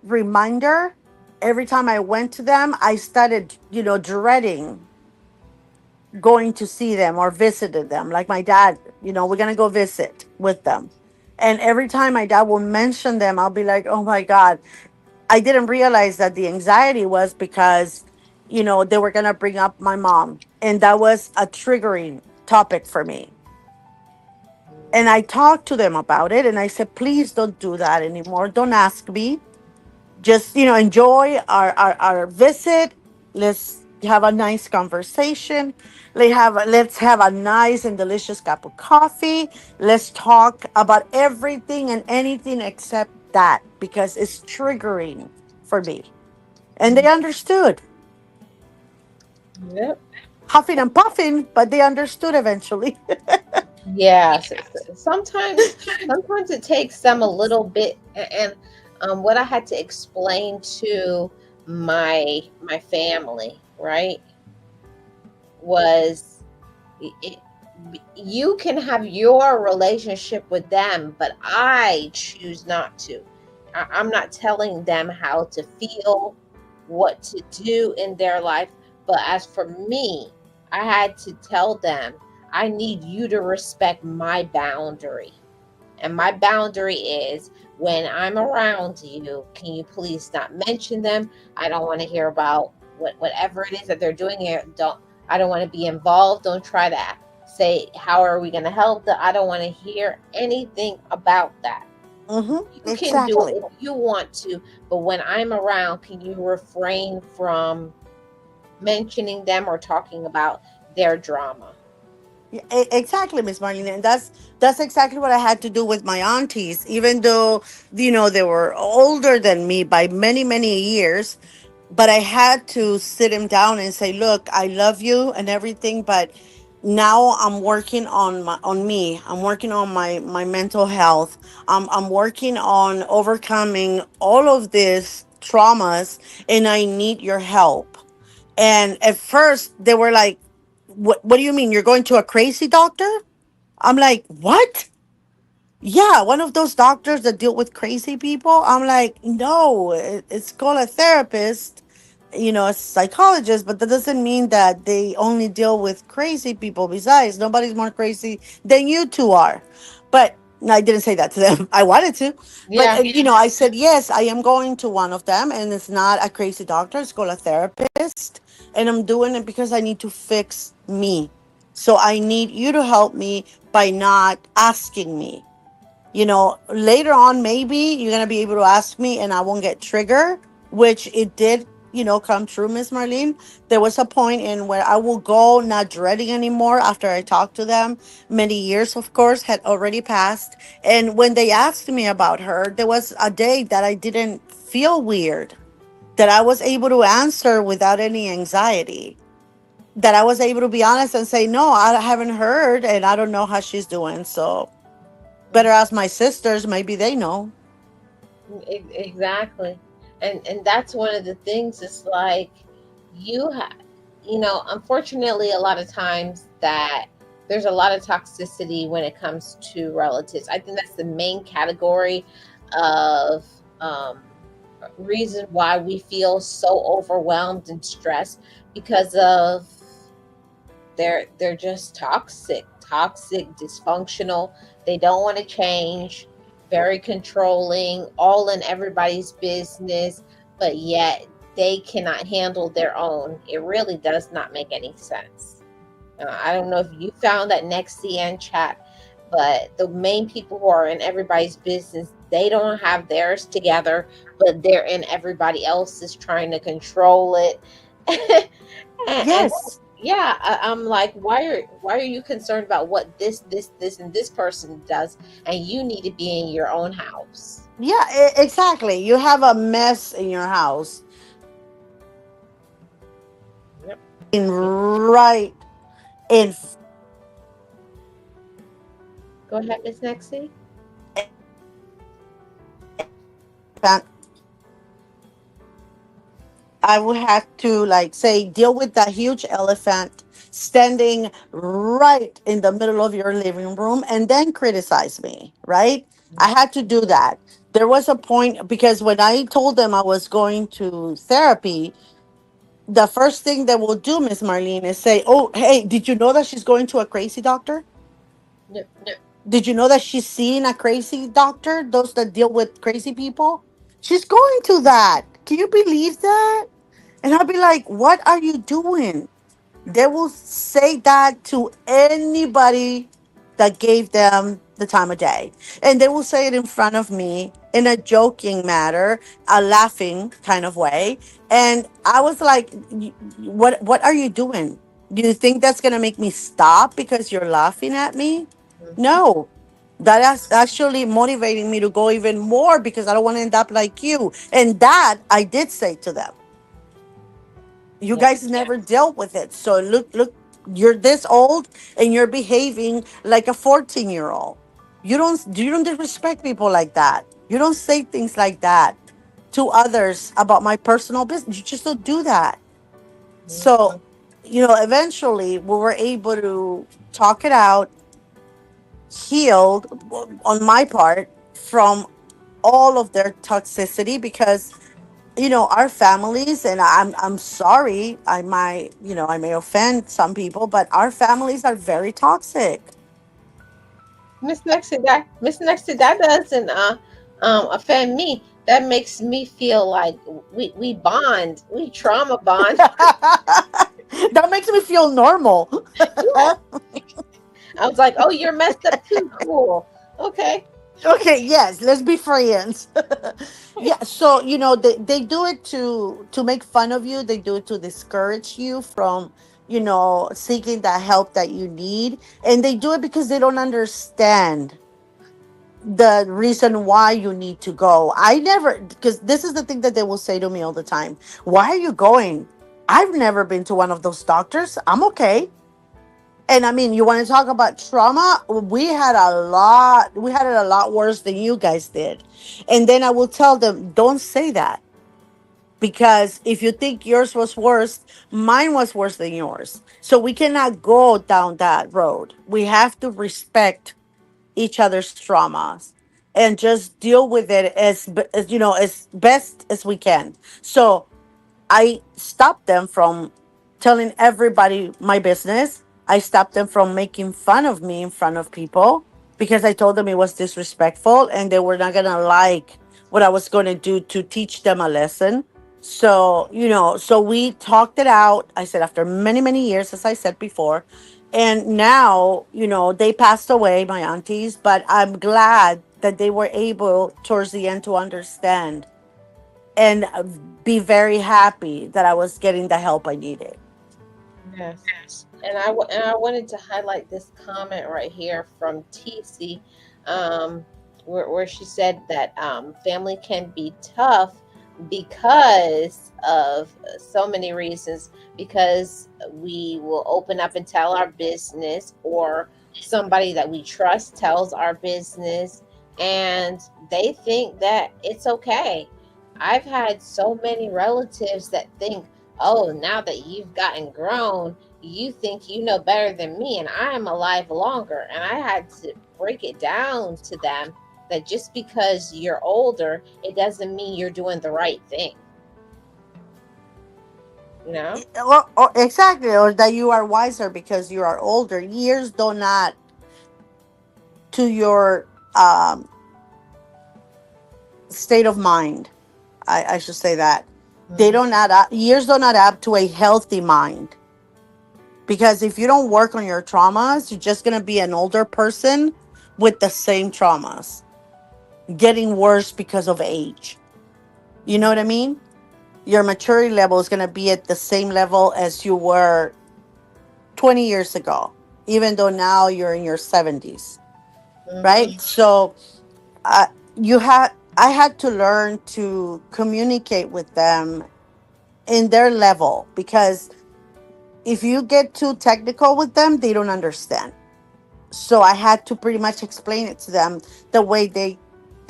reminder, every time I went to them, I started, dreading going to see them or visited them. Like my dad, we're gonna go visit with them. And every time my dad will mention them, I'll be like, oh my God. I didn't realize that the anxiety was because, they were gonna bring up my mom. And that was a triggering topic for me. And I talked to them about it and I said, please don't do that anymore. Don't ask me. Just enjoy our visit. Let's have a nice conversation. Let's have a nice and delicious cup of coffee. Let's talk about everything and anything except that, because it's triggering for me. And they understood. Yep. Huffing and puffing, but they understood eventually. Yes. Sometimes it takes them a little bit, and what I had to explain to my family, right, was it, you can have your relationship with them, but I choose not to. I'm not telling them how to feel, what to do in their life. But as for me, I had to tell them, I need you to respect my boundary. And my boundary is, when I'm around you, can you please not mention them? I don't want to hear about whatever it is that they're doing here. I don't want to be involved. Don't try to say, how are we going to help them? I don't want to hear anything about that. You can do Exactly. it if you want to, but when I'm around, can you refrain from mentioning them or talking about their drama? Yeah, exactly, Miss Marlene, and that's exactly what I had to do with my aunties. Even though they were older than me by many many years, but I had to sit him down and say, "Look, I love you and everything, but now I'm working on me. I'm working on my mental health. I'm working on overcoming all of these traumas, and I need your help." And at first, they were like, what do you mean? You're going to a crazy doctor? I'm like, what? Yeah, one of those doctors that deal with crazy people. I'm like, no, it's called a therapist, a psychologist, but that doesn't mean that they only deal with crazy people. Besides, nobody's more crazy than you two are. But no, I didn't say that to them. I wanted to, but Yeah. I said yes. I am going to one of them, and it's not a crazy doctor. It's called a therapist, and I'm doing it because I need to fix me. So I need you to help me by not asking me. Later on, maybe you're going to be able to ask me and I won't get triggered, which it did, come true, Miss Marlene. There was a point in where I will go not dreading anymore after I talked to them. Many years, of course, had already passed. And when they asked me about her, there was a day that I didn't feel weird, that I was able to answer without any anxiety. That I was able to be honest and say, no, I haven't heard and I don't know how she's doing. So better ask my sisters. Maybe they know. Exactly. And that's one of the things. It's like, you have, unfortunately, a lot of times that there's a lot of toxicity when it comes to relatives. I think that's the main category of um, reason why we feel so overwhelmed and stressed, because of they're just toxic, dysfunctional. They don't want to change, very controlling, all in everybody's business, but yet they cannot handle their own. It really does not make any sense. I don't know if you found that next CN chat, but the main people who are in everybody's business, they don't have theirs together, but they're in everybody else's, trying to control it. And Yes. yeah, I'm like, why are you concerned about what this and this person does, and you need to be in your own house? Yeah, exactly. You have a mess in your house. Yep. In right in Go ahead, Miss Nexie. I would have to like say deal with that huge elephant standing right in the middle of your living room and then criticize me, right? I had to do that. There was a point because when I told them I was going to therapy, the first thing they will do, Miss Marlene, is say, "Oh, hey, did you know that she's going to a crazy doctor? Yep. Did you know that she's seeing a crazy doctor? Those that deal with crazy people? She's going to that. Can you believe that?" And I'll be like, "What are you doing?" They will say that to anybody that gave them the time of day. And they will say it in front of me in a joking matter, a laughing kind of way. And I was like, what are you doing? Do you think that's going to make me stop because you're laughing at me? Mhm. No. That is actually motivating me to go even more because I don't want to end up like you. And that I did say to them. You Yep. guys never dealt with it. So look, you're this old and you're behaving like a 14-year-old. You don't disrespect people like that. You don't say things like that to others about my personal business. You just don't do that. So, Mhm. eventually we were able to talk it out, healed on my part from all of their toxicity because our families, and I'm sorry, I may offend some people, but our families are very toxic. Miss Nexie, that doesn't offend me. That makes me feel like we bond, we trauma bond. That makes me feel normal. Yeah. I was like, oh, you're messed up too. Cool. Okay. Okay, yes, let's be friends. Yeah, so they do it to make fun of you. They do it to discourage you from seeking that help that you need, and they do it because they don't understand the reason why you need to go. I never, because this is the thing that they will say to me all the time. Why are you going? I've never been to one of those doctors. I'm okay. And I mean, you want to talk about trauma? We had it a lot worse than you guys did. And then I will tell them, don't say that. Because if you think yours was worse, mine was worse than yours. So we cannot go down that road. We have to respect each other's traumas and just deal with it as best as we can. So I stopped them from telling everybody my business. I stopped them from making fun of me in front of people because I told them it was disrespectful and they were not going to like what I was going to do to teach them a lesson. So we talked it out. I said, after many, many years, as I said before. And now, they passed away, my aunties, but I'm glad that they were able towards the end to understand and be very happy that I was getting the help I needed. Yes. And I wanted to highlight this comment right here from TC, um, where she said that family can be tough because of so many reasons. Because we will open up and tell our business, or somebody that we trust tells our business, and they think that it's okay. I've had so many relatives that think, oh, now that you've gotten grown, you think you know better than me, and I am alive longer. And I had to break it down to them that just because you're older, it doesn't mean you're doing the right thing, you know? Or exactly, or that you are wiser because you are older. Years do not to your state of mind. I should say that they Mhm. don't add up. Years do not add to a healthy mind because if you don't work on your traumas, you're just gonna be an older person with the same traumas, getting worse because of age. You know what I mean? Your maturity level is gonna be at the same level as you were 20 years ago, even though now you're in your 70s, right? Mhm. So uh, I had to learn to communicate with them in their level because if you get too technical with them, they don't understand. So I had to pretty much explain it to them the way they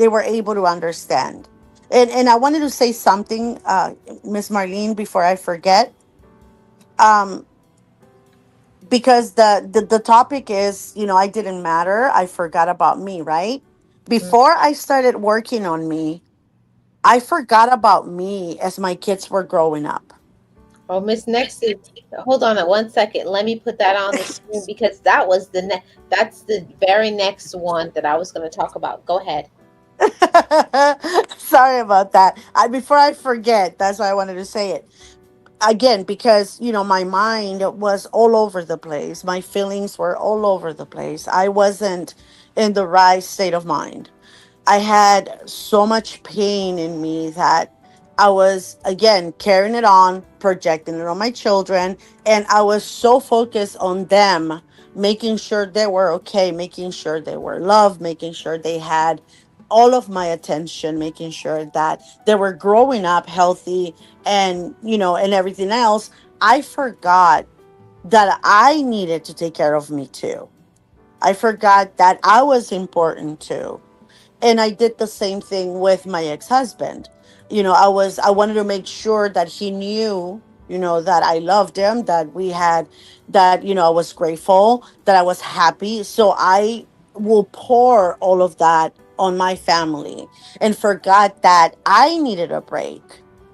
were able to understand. And I wanted to say something, Miss Marlene, before I forget. Um, because the topic is, I didn't matter, I forgot about me, right? Mm. Before I started working on me, I forgot about me as my kids were growing up. Oh, Miss Nexie, hold on a 1 second. Let me put that on the screen because that was that's the very next one that I was going to talk about. Go ahead. Sorry about that. Before I forget, that's why I wanted to say it again, because my mind was all over the place, my feelings were all over the place, I wasn't in the right state of mind. I had so much pain in me that I was, again, carrying it on, projecting it on my children. And I was so focused on them, making sure they were okay, making sure they were loved, making sure they had all of my attention, making sure that they were growing up healthy and everything else. I forgot that I needed to take care of me too. I forgot that I was important too. And I did the same thing with my ex-husband. I wanted to make sure that he knew, that I loved him, that we had, that I was grateful, that I was happy. So I will pour all of that on my family and forgot that I needed a break,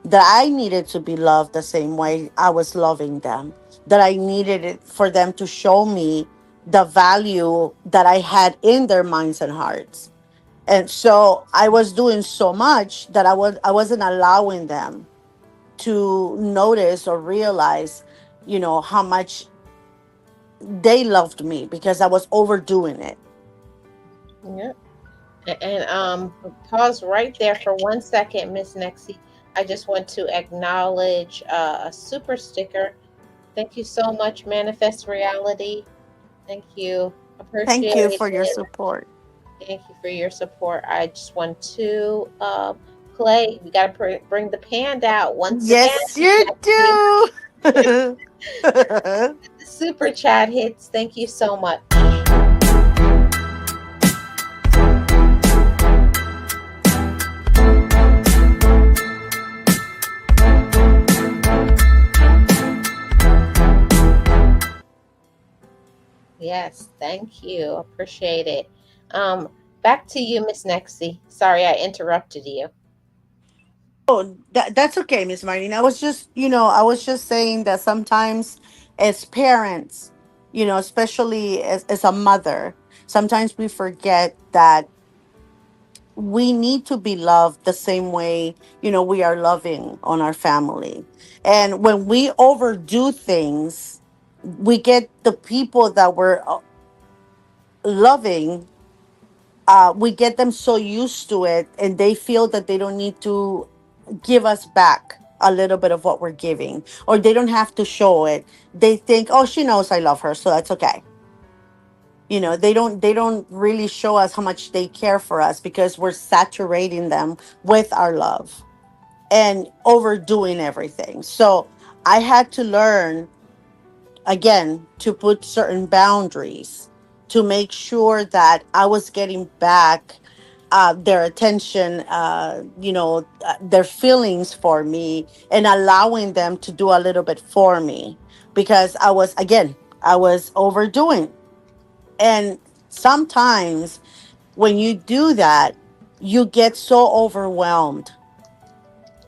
that I needed to be loved the same way I was loving them, that I needed it for them to show me the value that I had in their minds and hearts. And so I was doing so much that I wasn't allowing them to notice or realize, how much they loved me because I was overdoing it. Yeah. And pause right there for 1 second, Miss Nexie. I just want to acknowledge a super sticker. Thank you so much, Manifest Reality. Thank you. Thank Appreciate you for your it. support. Thank you for your support. I just want to play. We got to bring the panda out once again, Yes, Miss you Nexie. do. Super chat hits. Thank you so much. Yes, thank you. Appreciate it. Um, Back to you, Miss Nexie. Sorry I interrupted you. Oh, that's okay, Miss Martin. I was just saying that sometimes as parents, especially as a mother, sometimes we forget that we need to be loved the same way we are loving on our family. And when we overdo things, we get the people that we're loving, we get them so used to it, and they feel that they don't need to give us back a little bit of what we're giving, or they don't have to show it. They think, oh, she knows I love her, so that's okay. They don't really show us how much they care for us because we're saturating them with our love and overdoing everything. So I had to learn, again, to put certain boundaries, to make sure that I was getting back their attention, their feelings for me, and allowing them to do a little bit for me, because I was overdoing. And sometimes when you do that, you get so overwhelmed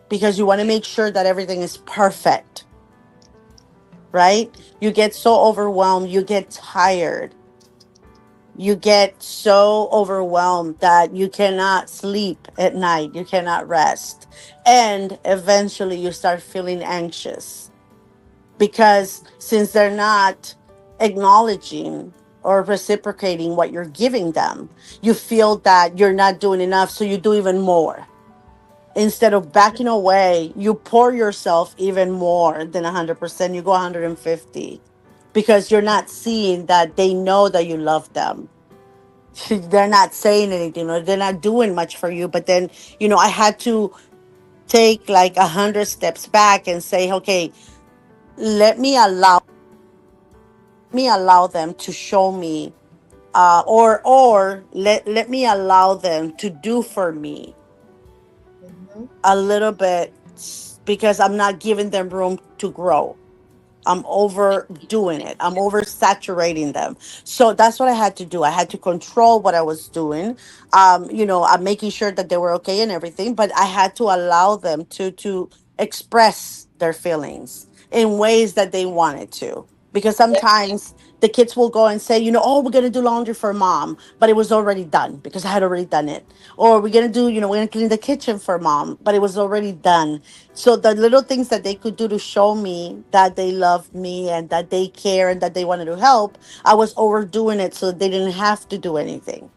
because you want to make sure that everything is perfect, right? You get so overwhelmed, you get tired, you get so overwhelmed that you cannot sleep at night, you cannot rest. And eventually you start feeling anxious because since they're not acknowledging or reciprocating what you're giving them, you feel that you're not doing enough, so you do even more. Instead of backing away, you pour yourself even more than 100%. You go 150 because you're not seeing that they know that you love them. They're not saying anything or they're not doing much for you. But then, I had to take like 100 steps back and say, okay, let me allow them to show me or let me allow them to do for me Mhm. a little bit, because I'm not giving them room to grow. I'm overdoing it. I'm oversaturating them. So that's what I had to do. I had to control what I was doing. I'm making sure that they were okay and everything, but I had to allow them to express their feelings in ways that they wanted to. Because Yeah. sometimes the kids will go and say, oh, we're gonna do laundry for mom, but it was already done because I had already done it. Or we're gonna clean the kitchen for mom, but it was already done. So the little things that they could do to show me that they love me and that they care and that they wanted to help, I was overdoing it so they didn't have to do anything.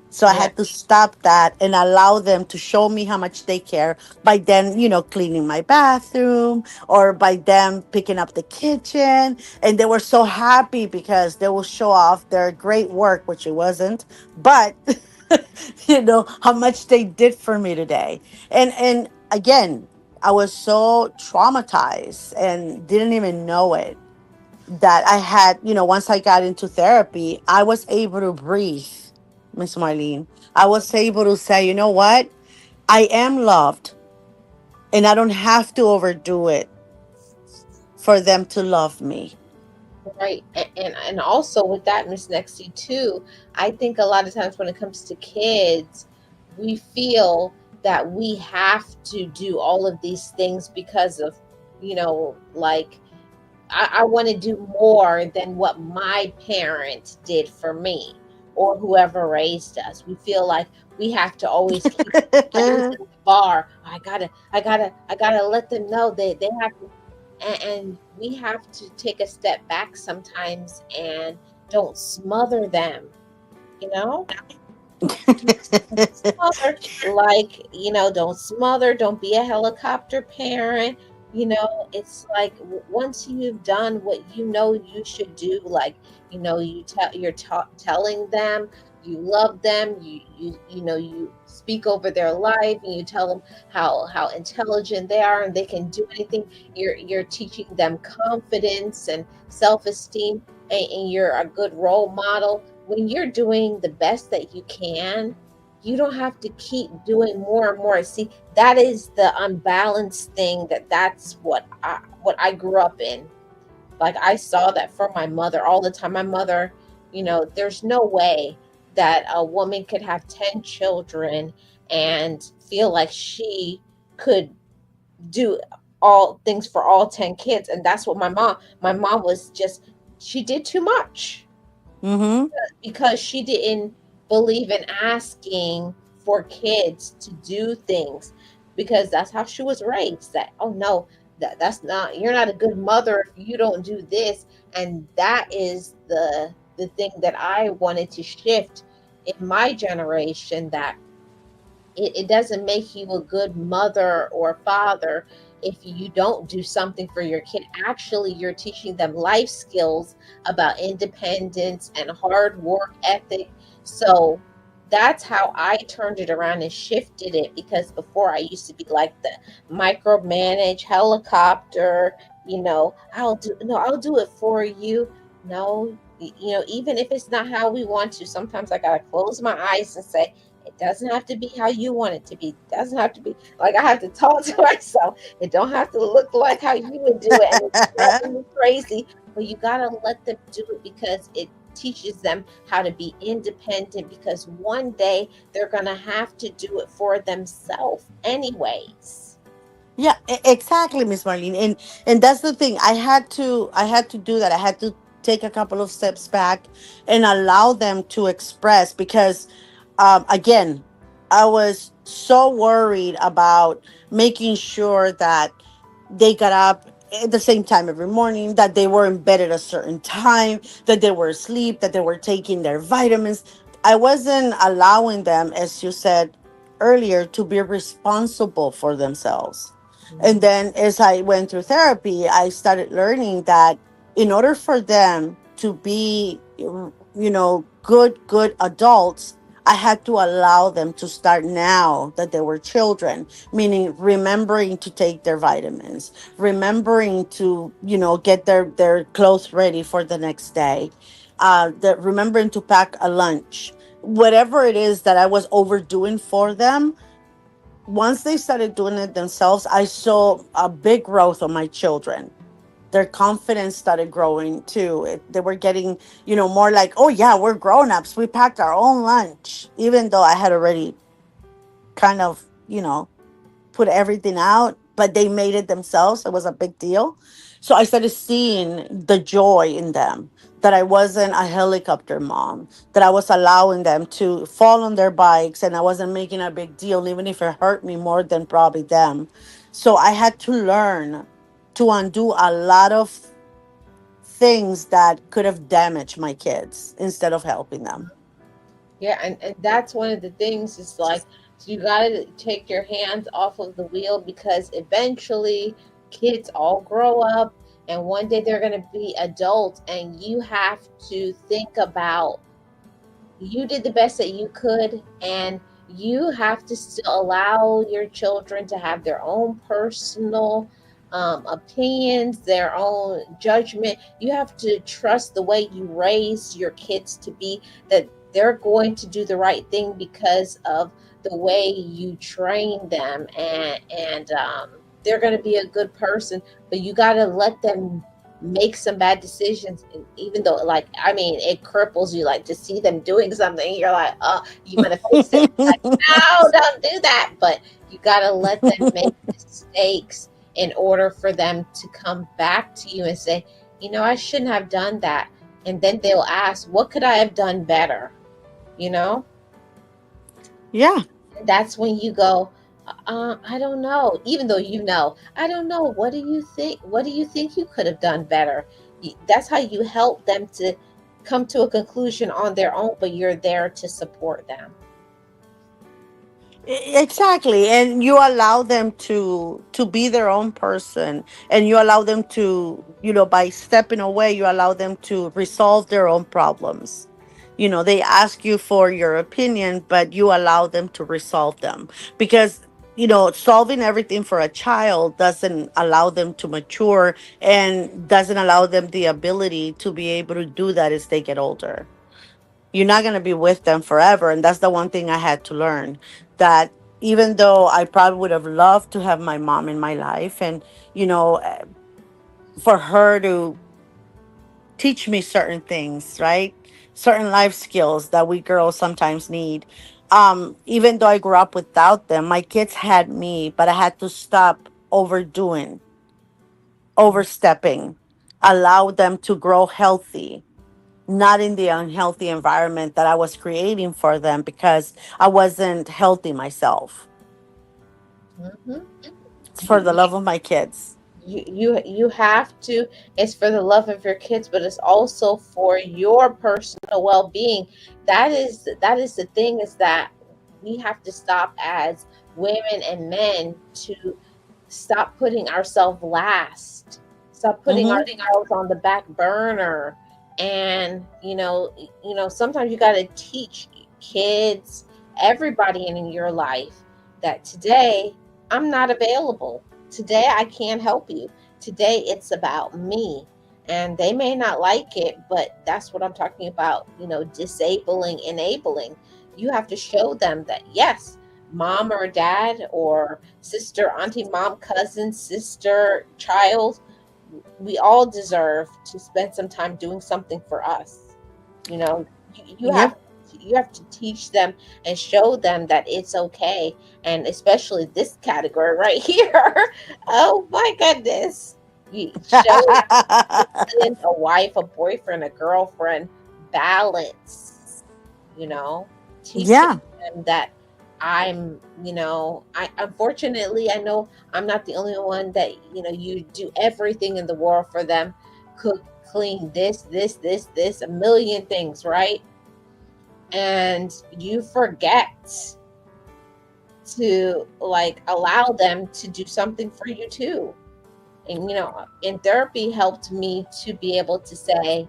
So I Yeah. had to stop that and allow them to show me how much they care by then, cleaning my bathroom or by them picking up the kitchen. And they were so happy because they will show off their great work, which it wasn't, but how much they did for me today. And again, I was so traumatized and didn't even know it, that I had, once I got into therapy, I was able to breathe, Miss Marlene. I was able to say, you know what? I am loved and I don't have to overdo it for them to love me. Right. And also with that, Miss Nexie too, I think a lot of times when it comes to kids, we feel that we have to do all of these things because of, like I want to do more than what my parents did for me or whoever raised us. We feel like we have to always keep raising the bar. I gotta let them know they have to, and we have to take a step back sometimes and don't smother them, you know? Smother, like, don't smother, don't be a helicopter parent. It's like once you've done what you should do, like, telling them you love them, you speak over their life and you tell them how intelligent they are and they can do anything. You're teaching them confidence and self-esteem, and you're a good role model. When you're doing the best that you can, you don't have to keep doing more and more. See, that is the unbalanced thing. That's what I grew up in. Like, I saw that from my mother all the time. My mother, there's no way that a woman could have 10 children and feel like she could do all things for all 10 kids. And that's what my mom was just, she did too much Mm-hmm. because she didn't believe in asking for kids to do things, because that's how she was raised. That, oh no, that's not, you're not a good mother if you don't do this. And that is the thing that I wanted to shift in my generation, that it doesn't make you a good mother or father if you don't do something for your kid. Actually, you're teaching them life skills about independence and hard work ethic. So that's how I turned it around and shifted it, because before I used to be like the micromanage helicopter, I'll do it for you. No, even if it's not how we want to, sometimes I gotta close my eyes and say, it doesn't have to be how you want it to be. It doesn't have to be like, I have to talk to myself. It don't have to look like how you would do it. And it's driving me crazy. But you gotta let them do it, because it teaches them how to be independent, because one day they're gonna have to do it for themselves anyways. Yeah, exactly, Miss Marlene. And that's the thing. I had to do that. I had to take a couple of steps back and allow them to express, because again, I was so worried about making sure that they got up at the same time every morning, that they were in bed at a certain time, that they were asleep, that they were taking their vitamins. I wasn't allowing them, as you said earlier, to be responsible for themselves. And Mhm. then as I went through therapy, I started learning that in order for them to be, good adults, I had to allow them to start now that they were children, meaning remembering to take their vitamins, remembering to, get their clothes ready for the next day, remembering to pack a lunch. Whatever it is that I was overdoing for them, once they started doing it themselves, I saw a big growth on my children. Their confidence started growing too. They were getting, more like, oh yeah, we're grown-ups. We packed our own lunch, even though I had already kind of, put everything out, but they made it themselves. It was a big deal. So I started seeing the joy in them, that I wasn't a helicopter mom, that I was allowing them to fall on their bikes and I wasn't making a big deal, even if it hurt me more than probably them. So I had to learn to undo a lot of things that could have damaged my kids instead of helping them. Yeah, and that's one of the things is like, so you got to take your hands off of the wheel because eventually kids all grow up and one day they're going to be adults and you have to think about you did the best that you could, and you have to still allow your children to have their own personal opinions, their own judgment. You have to trust the way you raise your kids to be, that they're going to do the right thing because of the way you train them, and they're going to be a good person. But you got to let them make some bad decisions, and even though, like, I mean, it cripples you, like, to see them doing something, you're like, oh, you want to fix it, like, no, don't do that. But you got to let them make mistakes in order for them to come back to you and say, I shouldn't have done that. And then they'll ask, what could I have done better, you know Yeah. that's when you go, I don't know. Even though I don't know. What do you think? What do you think you could have done better? That's how you help them to come to a conclusion on their own, but you're there to support them. Exactly, and you allow them to be their own person, and you allow them to, by stepping away, you allow them to resolve their own problems. They ask you for your opinion, but you allow them to resolve them, because solving everything for a child doesn't allow them to mature, and doesn't allow them the ability to be able to do that as they get older. You're not going to be with them forever. And that's the one thing I had to learn, that even though I probably would have loved to have my mom in my life, and, you know, eh, for her to teach me certain things, right? Certain life skills that we girls sometimes need. Even though I grew up without them, my kids had me, but I had to stop overdoing, overstepping, allow them to grow healthy, not in the unhealthy environment that I was creating for them, because I wasn't healthy myself. Hmm. It's for the You, love of my kids. you have to. It's for the love of your kids, but it's also for your personal well-being. That is the thing, is that we have to stop as women and men to stop putting ourselves last, stop putting Mm-hmm. ourselves on the back burner. And sometimes you got to teach kids, everybody in your life, that today I'm not available, today I can't help you, today it's about me. And they may not like it, but that's what I'm talking about, disabling, enabling. You have to show them that, yes, mom or dad or sister, auntie, mom, cousin, sister, child, we all deserve to spend some time doing something for us. You know, you Yep. have to teach them and show them that it's okay, and especially this category right here. Oh my goodness. You show husband, a wife, a boyfriend, a girlfriend balance, you know, teaching Yeah. them that I unfortunately, I know I'm not the only one that, you do everything in the world for them. Cook, clean, this, a million things, right? And you forget to, like, allow them to do something for you too. And in therapy helped me to be able to say,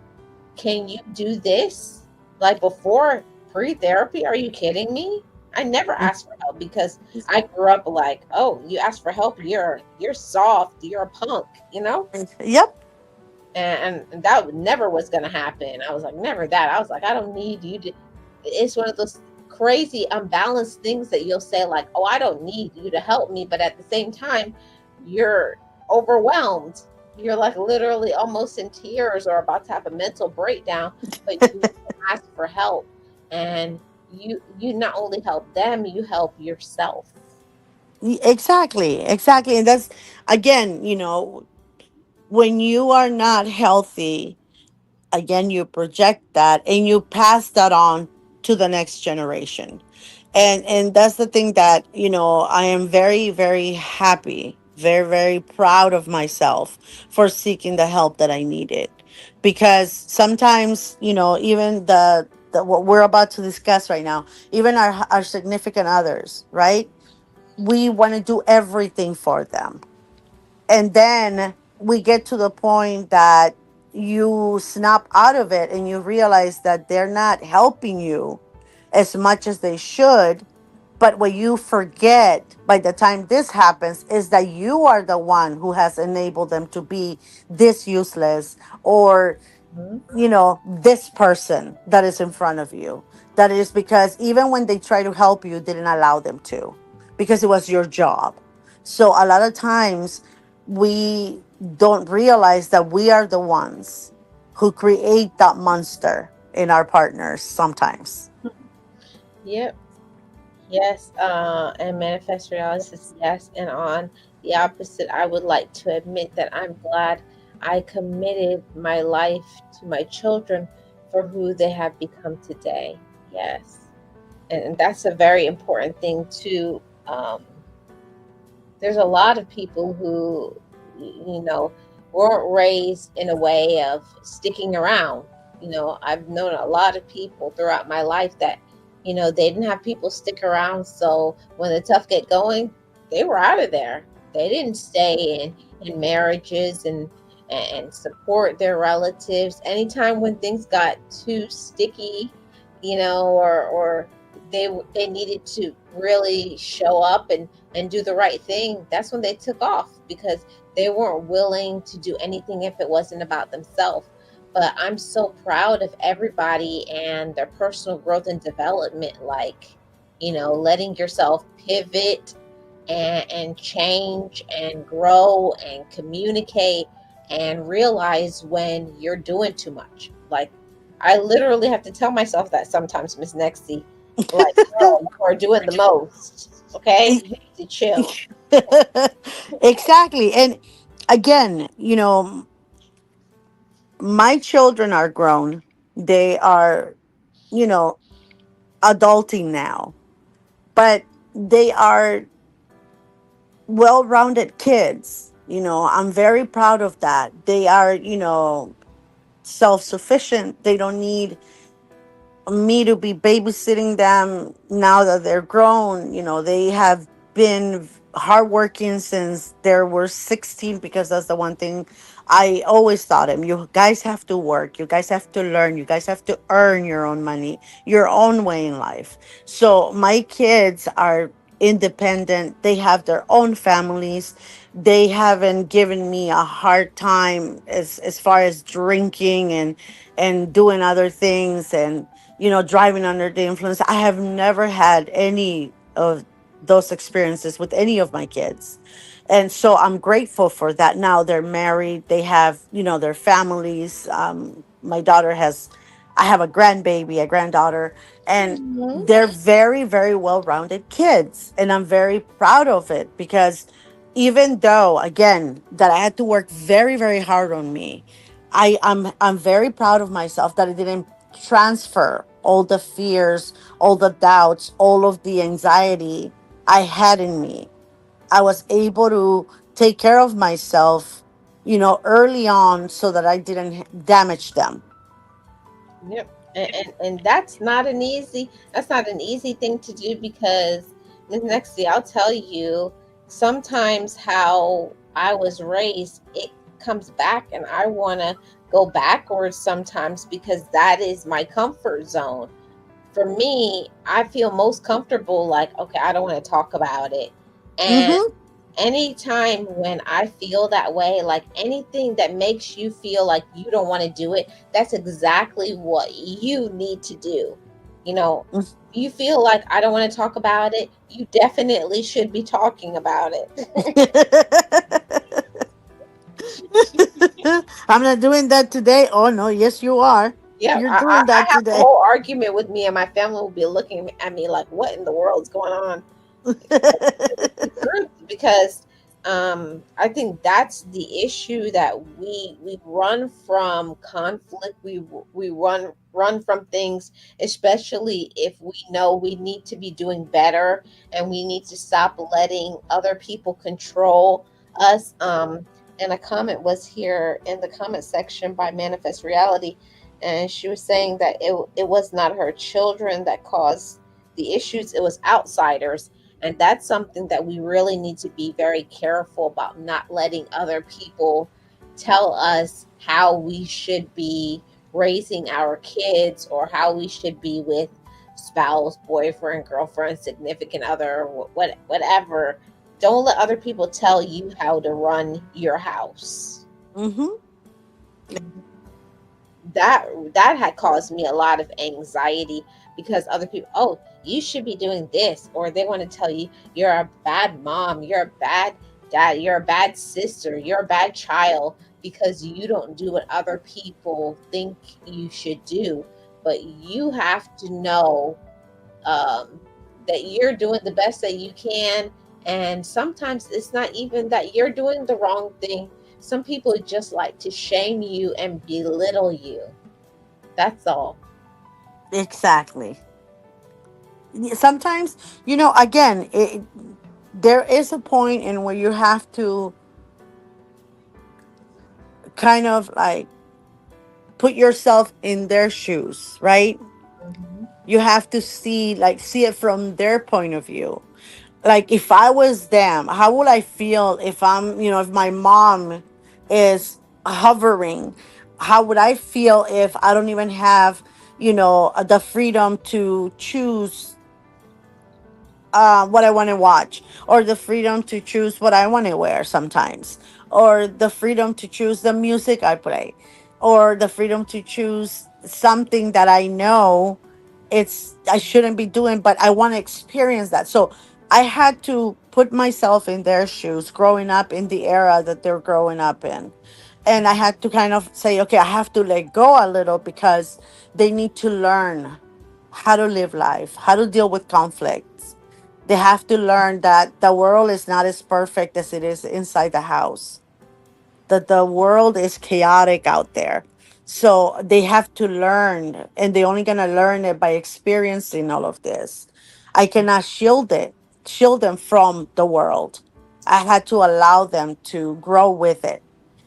can you do this? Like before, free therapy? Are you kidding me? I never asked for help because I grew up like, oh, you ask for help, you're soft, you're a punk, you know? Yep. And that never was gonna happen. I was like, never that. I was like, I don't need you to. It's one of those crazy unbalanced things that you'll say like, oh, I don't need you to help me, but at the same time, you're overwhelmed. You're like literally almost in tears or about to have a mental breakdown, but you ask for help, and you not only help them, you help yourself. Exactly. Exactly. And that's, again, when you are not healthy, again, you project that and you pass that on to the next generation. And that's the thing that, I am very, very happy, very, very proud of myself for seeking the help that I needed. Because sometimes, even the what we're about to discuss right now, even our significant others, right? We want to do everything for them, and then we get to the point that you snap out of it and you realize that they're not helping you as much as they should. But what you forget by the time this happens is that you are the one who has enabled them to be this useless, or Mhm. this person that is in front of you. That is because even when they try to help you, didn't allow them to, because it was your job. So a lot of times we don't realize that we are the ones who create that monster in our partners sometimes. Yep. Yes, and manifest reality says yes. And on the opposite, I would like to admit that I'm glad I committed my life to my children for who they have become today. Yes. And that's a very important thing, too. There's a lot of people who, you know, weren't raised in a way of sticking around. I've known a lot of people throughout my life that, they didn't have people stick around. So when the tough get going, they were out of there. They didn't stay in marriages and support their relatives. Anytime when things got too sticky, or they needed to really show up and do the right thing, that's when they took off because they weren't willing to do anything if it wasn't about themselves. But I'm so proud of everybody and their personal growth and development, like, letting yourself pivot and change and grow and communicate and realize when you're doing too much. Like, I literally have to tell myself that sometimes, Miss Nexie. Like, girl, you are doing the most. Okay? E- You need to chill. exactly. And again, my children are grown. They are, you know, adulting now, but they are well-rounded kids. I'm very proud of that. They are, self-sufficient. They don't need me to be babysitting them now that they're grown. They have been hardworking since they were 16, because that's the one thing I always taught them. You guys have to work. You guys have to learn. You guys have to earn your own money, your own way in life. So my kids are independent. They have their own families. They haven't given me a hard time as far as drinking and doing other things, and driving under the influence. I have never had any of those experiences with any of my kids. And so I'm grateful for that. Now they're married, they have, their families. My daughter has, I have a grandbaby, a granddaughter, and Mhm. they're very, very well rounded kids. And I'm very proud of it, because even though, again, that I had to work very, very hard on me, I'm very proud of myself that I didn't transfer all the fears, all the doubts, all of the anxiety I had in me. I was able to take care of myself, early on, so that I didn't damage them. Yep. And that's not an easy thing to do because the next thing I'll tell you, sometimes how I was raised, it comes back and I want to go backwards sometimes because that is my comfort zone. for me, I feel most comfortable like, okay, I don't want to talk about it. And Mm-hmm. anytime when I feel that way, like anything that makes you feel like you don't want to do it, that's exactly what you need to do. You know, you feel like I don't want to talk about it, you definitely should be talking about it. I'm not doing that today. Oh no, yes you are. Yeah, You're doing I that have a today. whole argument with me, and my family will be looking at me like, what in the world is going on? The truth, because I think that's the issue, that we run from conflict, we run from things, especially if we know we need to be doing better, and we need to stop letting other people control us. And a comment was here in the comment section by Manifest Reality, and she was saying that it was not her children that caused the issues, it was outsiders. And that's something that we really need to be very careful about, not letting other people tell us how we should be raising our kids, or how we should be with spouse, boyfriend, girlfriend, significant other, whatever. Don't let other people tell you how to run your house. Mm-hmm. That had caused me a lot of anxiety, because other people, oh, you should be doing this, or they want to tell you you're a bad mom, you're a bad dad, you're a bad sister, you're a bad child, because you don't do what other people think you should do. But you have to know, um, that you're doing the best that you can. And sometimes it's not even that you're doing the wrong thing. Some people just like to shame you and belittle you. That's all. Exactly. Sometimes, again, there is a point in where you have to kind of like put yourself in their shoes, right? Mhm. You have to see it from their point of view. Like if I was them, how would I feel if if my mom is hovering? How would I feel if I don't even have, the freedom to choose what I want to watch, or the freedom to choose what I want to wear sometimes, or the freedom to choose the music I play, or the freedom to choose something that I know I shouldn't be doing, but I want to experience that. So I had to put myself in their shoes growing up in the era that they're growing up in. And I had to kind of say, okay, I have to let go a little because they need to learn how to live life, how to deal with conflicts. They have to learn that the world is not as perfect as it is inside the house, that the world is chaotic out there. So they have to learn, and they're only going to learn it by experiencing all of this. I cannot shield them from the world. I had to allow them to grow with it.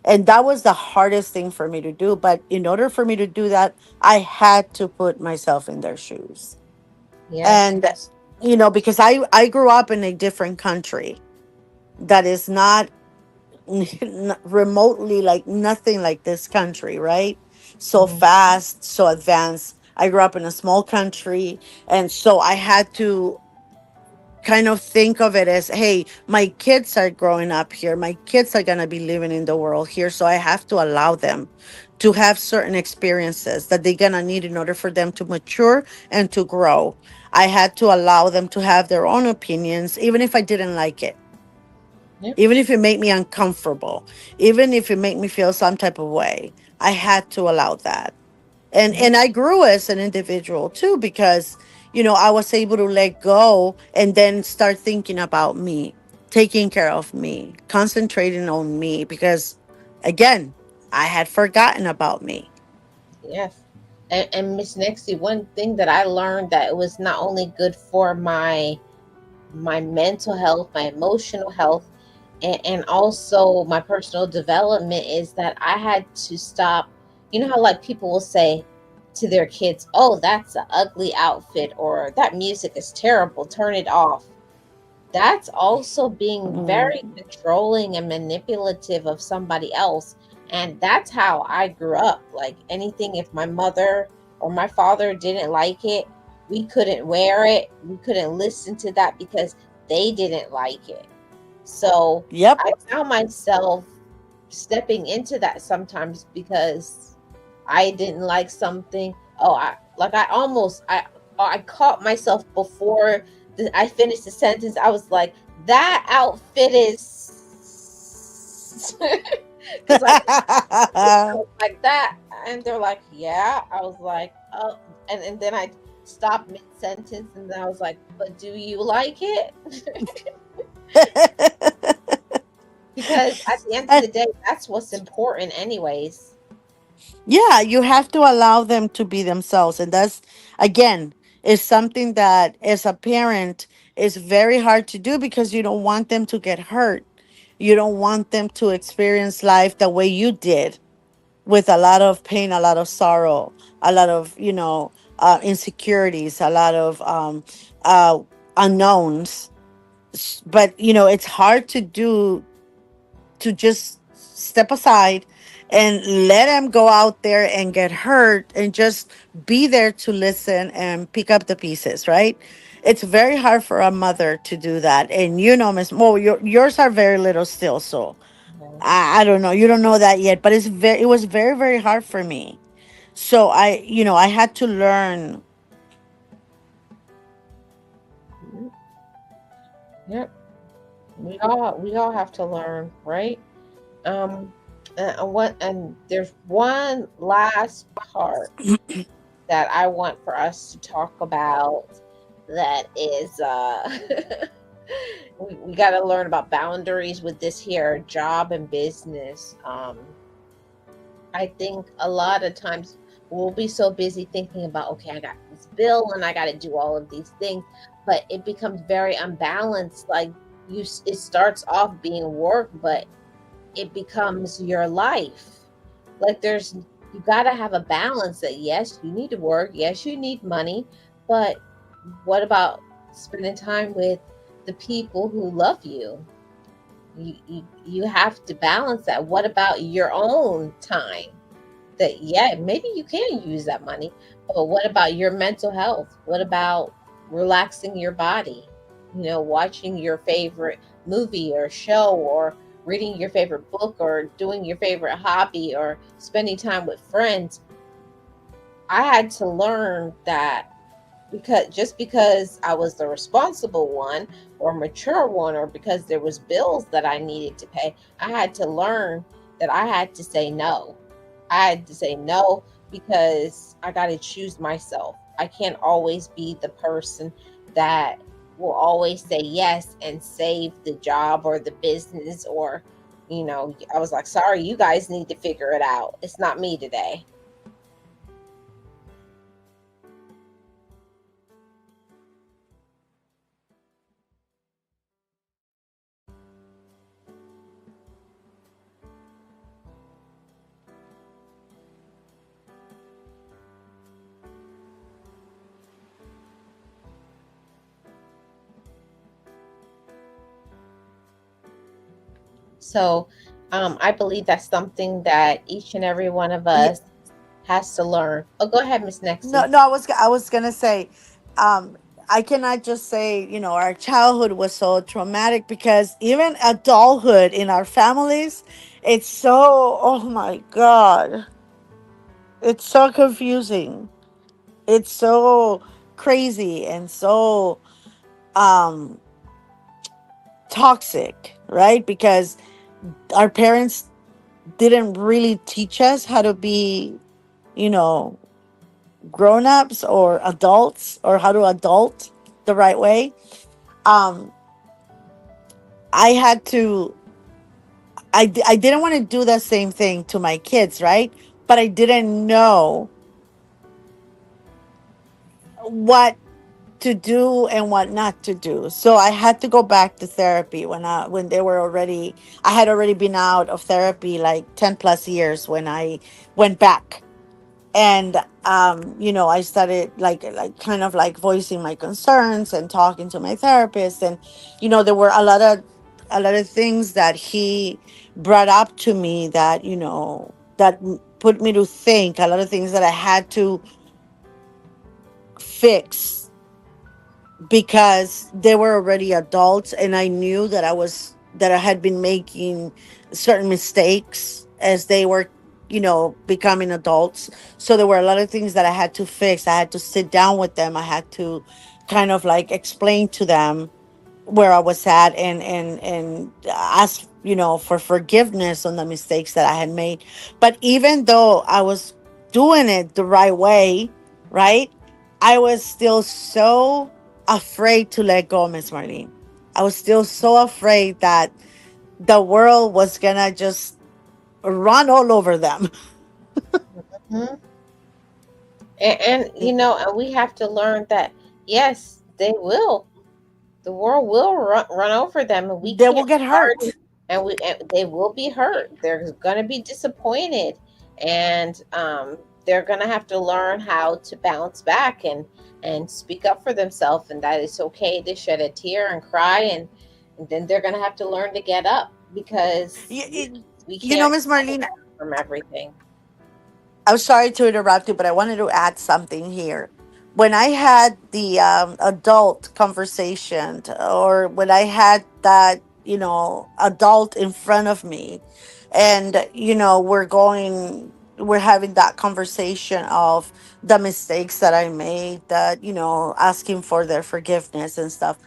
And that was the hardest thing for me to do. But in order for me to do that, I had to put myself in their shoes. Yes. And, because I grew up in a different country that is not remotely like nothing like this country, right? So Mhm. fast, so advanced. I grew up in a small country, and so I had to kind of think of it as, hey, my kids are growing up here. My kids are going to be living in the world here, so I have to allow them to have certain experiences that they're going to need in order for them to mature and to grow. I had to allow them to have their own opinions, even if I didn't like it, Yep. even if it made me uncomfortable, even if it made me feel some type of way. I had to allow that. And Yep. I grew as an individual too, because I was able to let go and then start thinking about me, taking care of me, concentrating on me, because again, I had forgotten about me. Yes. And Miss Nexie, one thing that I learned, that it was not only good for my mental health, my emotional health, and also my personal development, is that I had to stop. You know how, like, people will say to their kids, "Oh, that's an ugly outfit," or "That music is terrible, turn it off." That's also being very Mm, controlling and manipulative of somebody else. And that's how I grew up. Like anything, if my mother or my father didn't like it, we couldn't wear it, we couldn't listen to that because they didn't like it. So Yep. I found myself stepping into that sometimes because I didn't like something. Oh, I caught myself before I finished the sentence. I was like, that outfit is because I was like that, and they're like, yeah. I was like, oh, and then I stopped mid sentence, and then I was like, but do you like it? Because at the end of And the day, that's what's important, anyways. yeah, you have to allow them to be themselves. And that's, again, is something that as a parent is very hard to do because you don't want them to get hurt. You don't want them to experience life the way you did, with a lot of pain, a lot of sorrow, a lot of, insecurities, a lot of uh, unknowns. But, it's hard to do, to just step aside and let them go out there and get hurt and just be there to listen and pick up the pieces, right? It's very hard for a mother to do that. And Miss Mo, yours are very little still, so Mhm. I don't know. You don't know that yet, but it was very, very hard for me. So I had to learn. Mhm. Yep. We all have to learn, right? Um, and there's one last part that I want for us to talk about. That is, we got to learn about boundaries with this here job and business. I think a lot of times we'll be so busy thinking about, okay, I got this bill and I got to do all of these things, but it becomes very unbalanced. Like it starts off being work, but it becomes your life. Like you got to have a balance that yes, you need to work, yes, you need money, but what about spending time with the people who love you? You have to balance that. What about your own time? That yeah, maybe you can use that money, but what about your mental health? What about relaxing your body? Watching your favorite movie or show, or reading your favorite book, or doing your favorite hobby, or spending time with friends. I had to learn that, because just because I was the responsible one or mature one, or because there was bills that I needed to pay, I had to learn that I had to say no. I had to say no because I got to choose myself. I can't always be the person that will always say yes and save the job or the business, or I was like, sorry, you guys need to figure it out. It's not me today. So I believe that's something that each and every one of Yeah, us has to learn. Oh, go ahead, Miss no, Nexie. no, I was gonna say, um, I cannot just say, our childhood was so traumatic, because even adulthood in our families, it's so, oh my God, it's so confusing. It's so crazy and so um toxic, right? Because our parents didn't really teach us how to be, you know, grown-ups or adults, or how to adult the right way. um I had to, I didn't want to do the same thing to my kids, right? But I didn't know what to do and what not to do. So I had to go back to therapy when they were already, I had already been out of therapy like 10 plus years when I went back. And I started like kind of like voicing my concerns and talking to my therapist. And there were a lot of things that he brought up to me that put me to think, a lot of things that I had to fix because they were already adults, and I knew that I had been making certain mistakes as they were, becoming adults. So there were a lot of things that I had to fix. I had to sit down with them. I had to kind of like explain to them where I was at, and ask, for forgiveness on the mistakes that I had made. But even though I was doing it the right way, right, I was still so afraid to let go, Miss Marlene. I was still so afraid that the world was gonna just run all over them. Mhm. And we have to learn that yes, they will. The world will run over them, and we They can't will get harden, hurt. and they will be hurt. They're going to be disappointed, and they're going to have to learn how to bounce back and speak up for themselves, and that it's okay to shed a tear and cry, and then they're going to have to learn to get up because You, we can't Miss Marlene, from everything. I'm sorry to interrupt you, but I wanted to add something here. When I had the adult conversation, or when I had that, adult in front of me, and, we're having that conversation of the mistakes that I made, that, asking for their forgiveness and stuff.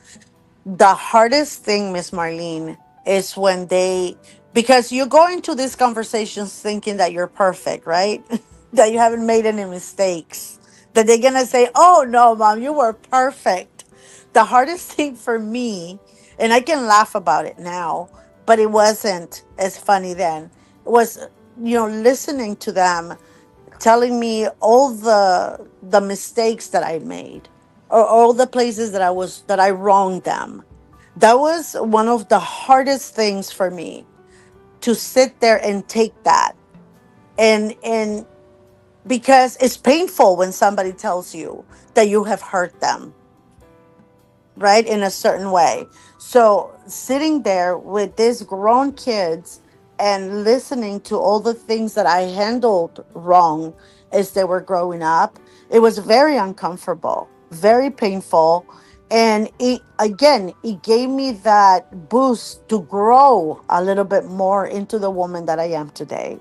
The hardest thing, Miss Marlene, is when because you go into these conversations thinking that you're perfect, right? That you haven't made any mistakes. That they're gonna say, "Oh no, mom, you were perfect." The hardest thing for me, and I can laugh about it now, but it wasn't as funny then, was, listening to them telling me all the mistakes that I made, or all the places that I wronged them. That was one of the hardest things for me, to sit there and take that, and because it's painful when somebody tells you that you have hurt them, right, in a certain way. So sitting there with these grown kids and listening to all the things that I handled wrong as they were growing up, it was very uncomfortable, very painful. And it gave me that boost to grow a little bit more into the woman that I am today.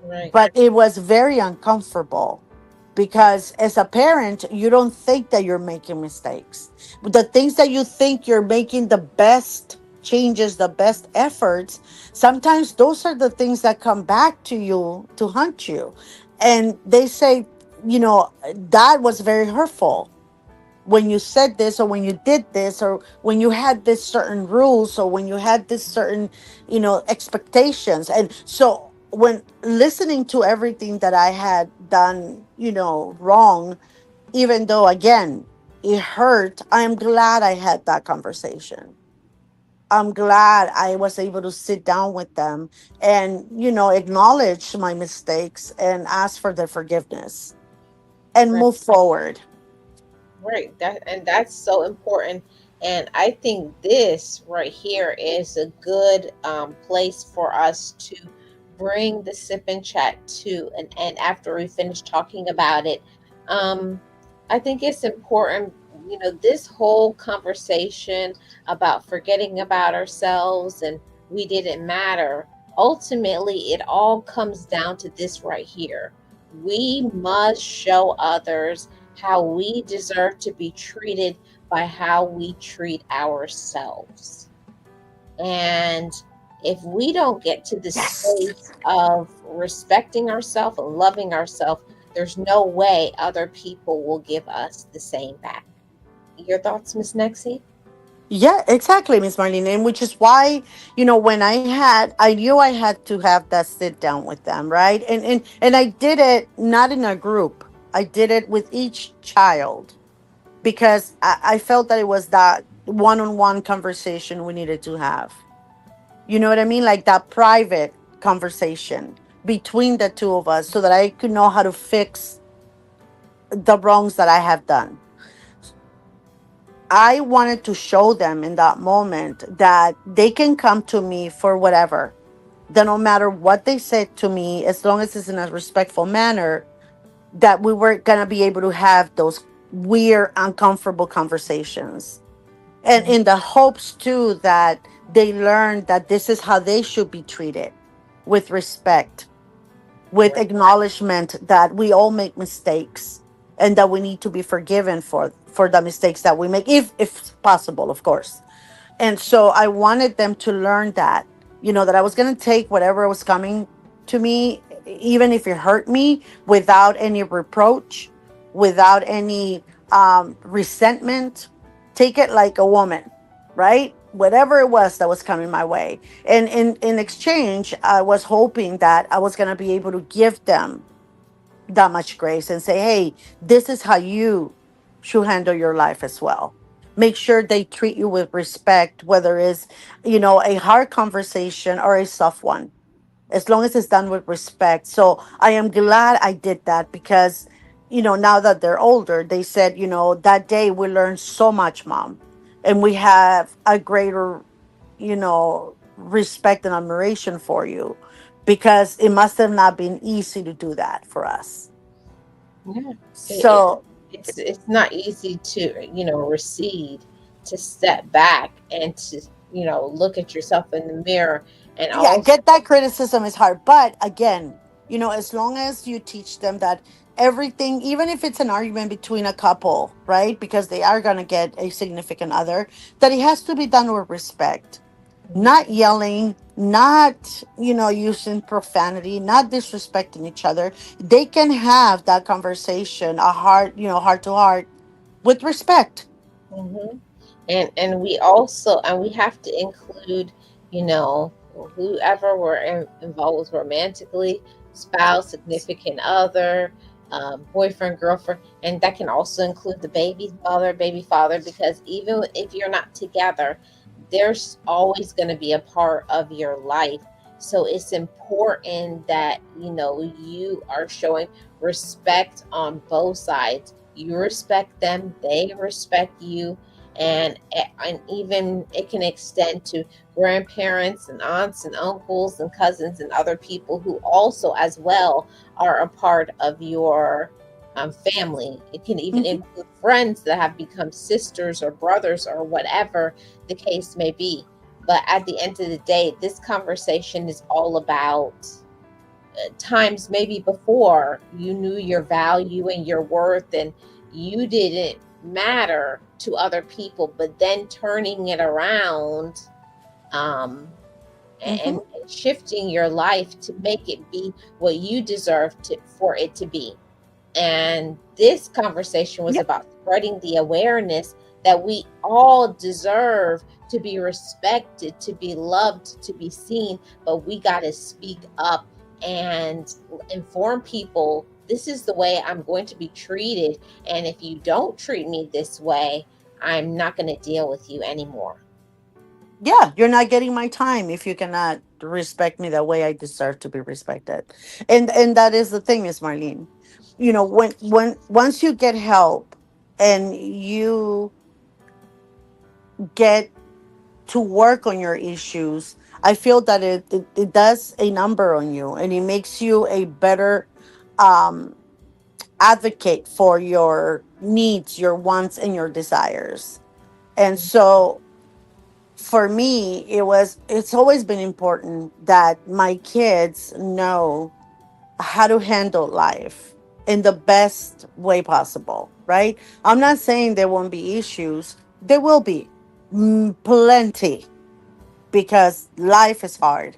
Right. But it was very uncomfortable, because as a parent, you don't think that you're making mistakes. The things that you think you're making the best changes, the best efforts, sometimes those are the things that come back to you to haunt you. And they say, that was very hurtful when you said this, or when you did this, or when you had this certain rules, or when you had this certain, expectations. And so when listening to everything that I had done, wrong, even though again it hurt, I'm glad I had that conversation. I'm glad I was able to sit down with them and, acknowledge my mistakes and ask for their forgiveness and Right. move forward. Right. That's so important. And I think this right here is a good place for us to bring the sip and chat to an end after we finish talking about it. Um, I think it's important, this whole conversation about forgetting about ourselves and we didn't matter. Ultimately, it all comes down to this right here. We must show others how we deserve to be treated by how we treat ourselves. And if we don't get to the Yes. space of respecting ourselves and loving ourselves, there's no way other people will give us the same back. Your thoughts, Miss Nexie? Yeah, exactly, Miss Marlene. And which is why, I knew I had to have that sit down with them, right? And I did it not in a group. I did it with each child, because I felt that it was that one-on-one conversation we needed to have. You know what I mean? Like that private conversation between the two of us, so that I could know how to fix the wrongs that I have done. I wanted to show them in that moment that they can come to me for whatever. That no matter what they said to me, as long as it's in a respectful manner, that we were gonna be able to have weird, uncomfortable conversations. And Mhm. in the hopes too that they learn that this is how they should be treated, with respect, with Right. acknowledgement that we all make mistakes and that we need to be forgiven for the mistakes that we make, if possible, of course. And so I wanted them to learn that, that I was going to take whatever was coming to me, even if it hurt me, without any reproach, without any resentment. Take it like a woman, right? Whatever it was that was coming my way. And in exchange, I was hoping that I was going to be able to give them that much grace and say, hey, this is how you should handle your life as well. Make sure they treat you with respect, whether it's, a hard conversation or a soft one, as long as it's done with respect. So I am glad I did that because, now that they're older, they said, that day we learned so much, mom. And we have a greater, respect and admiration for you because it must have not been easy to do that for us. Yeah. It, So, it's not easy to, recede, to step back and to, look at yourself in the mirror and yeah, also. get that criticism is hard. But again, as long as you teach them that everything, even if it's an argument between a couple, right? Because they are going to get a significant other, that it has to be done with respect, not yelling, not, using profanity, not disrespecting each other. They can have that conversation, a heart, heart to heart, with respect. Mhm. And we also, and we have to include, you know whoever we're involved with romantically, spouse, significant other, boyfriend, girlfriend, and that can also include the baby's mother, baby father, because even if you're not together, there's always going to be a part of your life. So it's important that you are showing respect on both sides. You respect them, they respect you, and even it can extend to grandparents and aunts and uncles and cousins and other people who also as well are a part of your family. It can even Hmm. include friends that have become sisters or brothers or whatever the case may be. But at the end of the day, this conversation is all about times maybe before you knew your value and your worth and you didn't matter to other people, but then turning it around, um, Hmm. and shifting your life to make it be what you deserve to for it to be. And this conversation was Yeah. about spreading the awareness that we all deserve to be respected, to be loved, to be seen, but we got to speak up and inform people this is the way I'm going to be treated. And if you don't treat me this way, I'm not going to deal with you anymore. Yeah, you're not getting my time if you cannot respect me the way I deserve to be respected. And that is the thing, Miss Marlene. When once you get help and you get to work on your issues, I feel that it does a number on you and it makes you a better um advocate for your needs, your wants, and your desires. And so for me, it's always been important that my kids know how to handle life in the best way possible, right? I'm not saying there won't be issues. There will be, plenty, because life is hard,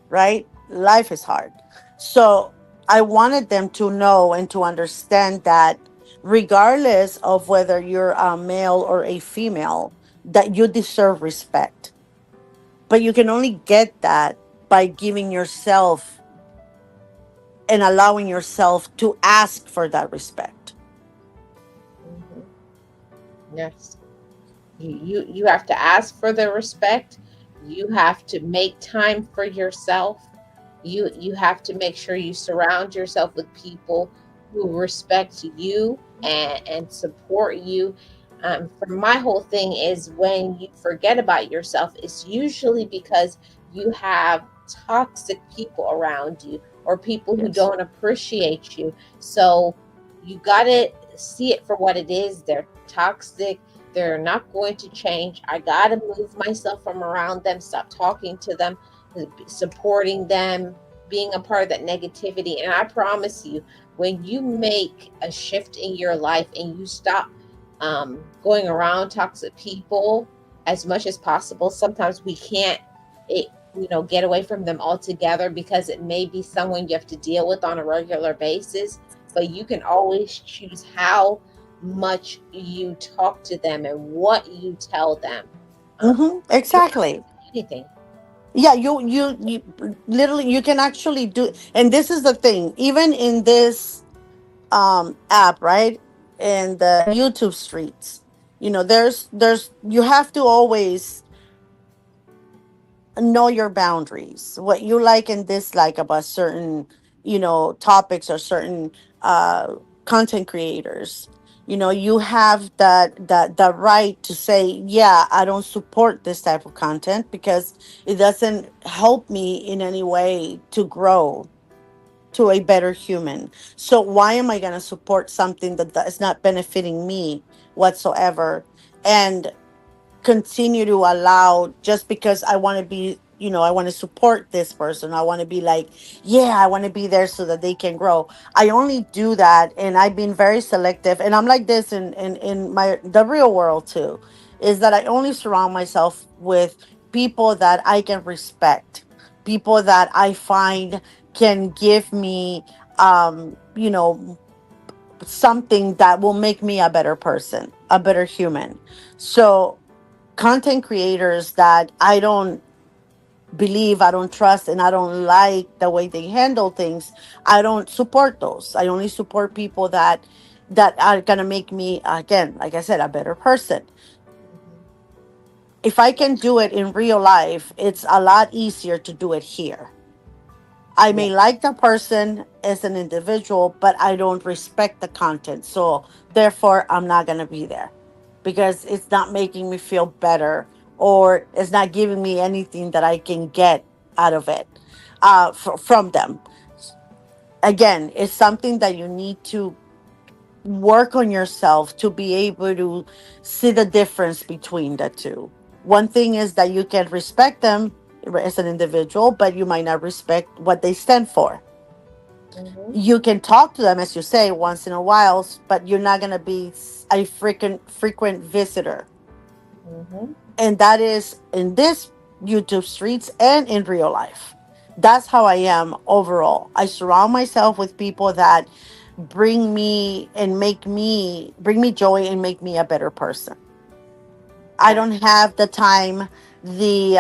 right? Life is hard. So I wanted them to know and to understand that regardless of whether you're a male or a female, that you deserve respect. But you can only get that by giving yourself and allowing yourself to ask for that respect. Mhm. Yes. You have to ask for the respect. You have to make time for yourself. You have to make sure you surround yourself with people who respect you and support you. For my whole thing is when you forget about yourself, it's usually because you have toxic people around you or people who Yes. don't appreciate you. So you got to see it for what it is. They're toxic. They're not going to change. I got to move myself from around them, stop talking to them, supporting them, being a part of that negativity. And I promise you, when you make a shift in your life and you stop going around toxic people as much as possible, sometimes we can't, it, get away from them altogether because it may be someone you have to deal with on a regular basis. But you can always choose how much you talk to them and what you tell them. Um, you don't have to Exactly. say anything. Yeah, you literally you can actually do, and this is the thing. Even in this app, right, in the YouTube streets, there's you have to always know your boundaries, what you like and dislike about certain, topics or certain uh content creators. You have that right to say, yeah, I don't support this type of content because it doesn't help me in any way to grow to a better human. So why am I going to support something that is not benefiting me whatsoever? And continue to allow, just because I want to be, I want to support this person. I want to be like, yeah, I want to be there so that they can grow. I only do that, and I've been very selective. And I'm like this in my the real world too, is that I only surround myself with people that I can respect, people that I find can give me something that will make me a better person, a better human. So content creators that I don't believe, I don't trust, and I don't like the way they handle things, I don't support those. I only support people that are gonna make me, again, like I said, a better person. Mhm. If I can do it in real life, it's a lot easier to do it here. I Yeah. may like the person as an individual, but I don't respect the content. So therefore, I'm not going to be there because it's not making me feel better, or it's not giving me anything that I can get out of it from them. Again, it's something that you need to work on yourself to be able to see the difference between the two. One thing is that you can respect them as an individual, but you might not respect what they stand for. Mhm. You can talk to them, as you say, once in a while, but you're not going to be a frequent visitor. Mhm. And that is in this YouTube streets and in real life. That's how I am overall. I surround myself with people that bring me joy and make me a better person. I That. don't have the time, the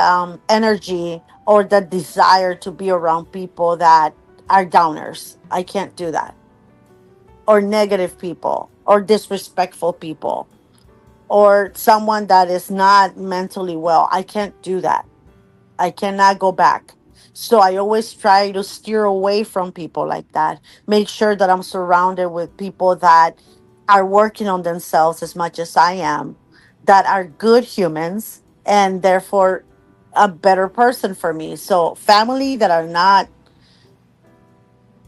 energy, or the desire to be around people that are downers. I can't do that. Or negative people, or disrespectful people, or someone that is not mentally well. I can't do that. I cannot go back. So I always try to steer away from people like that. Make sure that I'm surrounded with people that are working on themselves as much as I am, that are good humans, and therefore a better person for me. So family that are not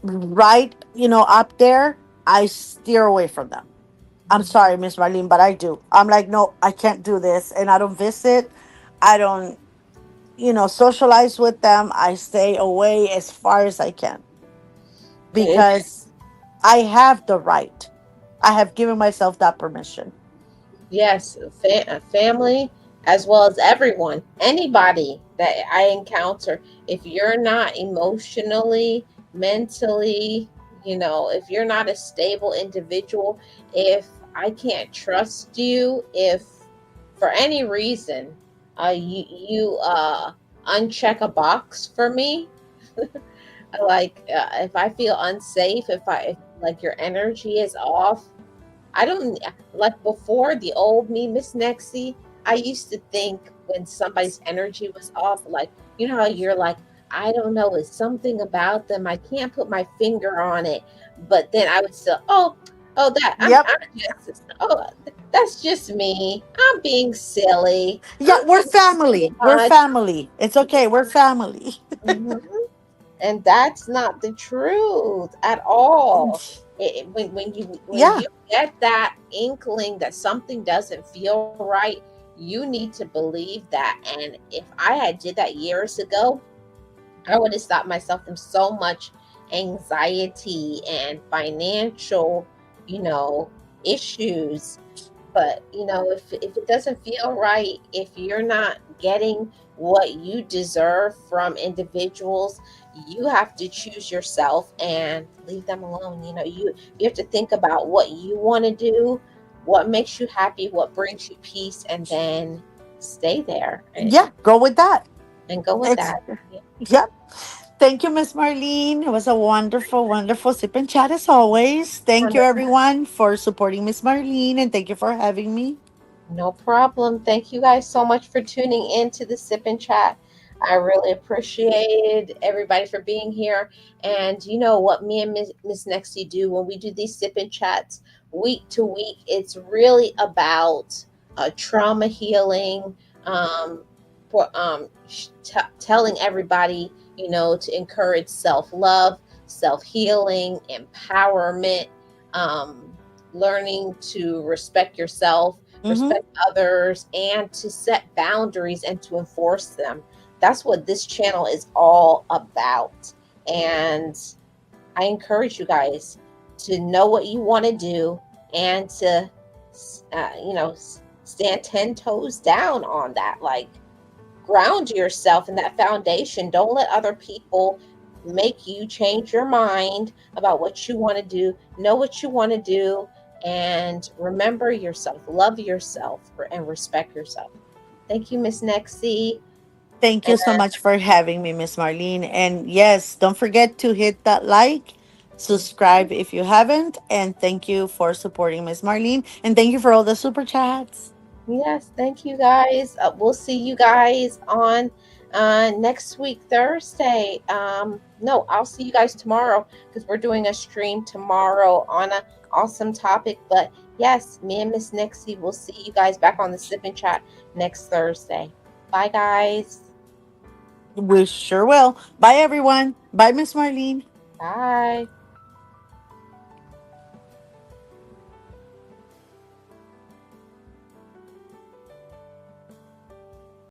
right, up there, I steer away from them. I'm sorry, Miss Marlene, but I do. I'm like, no, I can't do this. And I don't visit. I don't, socialize with them. I stay away as far as I can It, because I have the right. I have given myself that permission. yes, family as well as everyone, anybody that I encounter. If you're not emotionally, mentally, if you're not a stable individual, if I can't trust you, if for any reason you uncheck a box for me, like if I feel unsafe, if like your energy is off, I don't like before the old me, Miss Nexie. I used to think when somebody's energy was off, like, how you're like, I don't know, it's something about them. I can't put my finger on it. But then I would still, oh, that Yep. oh, that's just me. I'm being silly. Yeah, I'm we're thinking too family. We're much. family. It's okay. We're family. Mhm. And that's not the truth at all. When Yeah. you get that inkling that something doesn't feel right, you need to believe that. And if I had did that years ago, I would have stopped myself from so much anxiety and financial, you know, issues. But if it doesn't feel right, if you're not getting what you deserve from individuals, you have to choose yourself and leave them alone. You have to think about what you want to do, what makes you happy, what brings you peace, and then stay there Yeah, go with that. and go with It's that. Yeah. yeah. Thank you, Miss Marlene. It was a wonderful, wonderful sip and chat as always. Thank you, everyone, for supporting Miss Marlene, and thank you for having me. No problem. Thank you guys so much for tuning in to the Sip and Chat. I really appreciated everybody for being here. And you know what me and Miss Nexty do when we do these Sip and Chats week to week? It's really about trauma healing, um, telling everybody, to encourage self love, self healing, empowerment, um, learning to respect yourself, Mm-hmm. respect others, and to set boundaries and to enforce them. That's what this channel is all about. And I encourage you guys to know what you want to do and to, stand 10 toes down on that. Like, ground yourself in that foundation. Don't let other people make you change your mind about what you want to do. Know what you want to do and remember yourself. Love yourself and respect yourself. Thank you, Miss Nexie. Thank And you so much for having me, Miss Marlene. And yes, don't forget to hit that like, subscribe if you haven't, and thank you for supporting Miss Marlene. And thank you for all the super chats. yes, thank you guys. We'll see you guys on next week, Thursday. No, I'll see you guys tomorrow because we're doing a stream tomorrow on a awesome topic. But yes, me and Miss Nixie will see you guys back on the Sip and Chat next Thursday. Bye, guys. We sure will. Bye, everyone. Bye, Miss Marlene. Bye.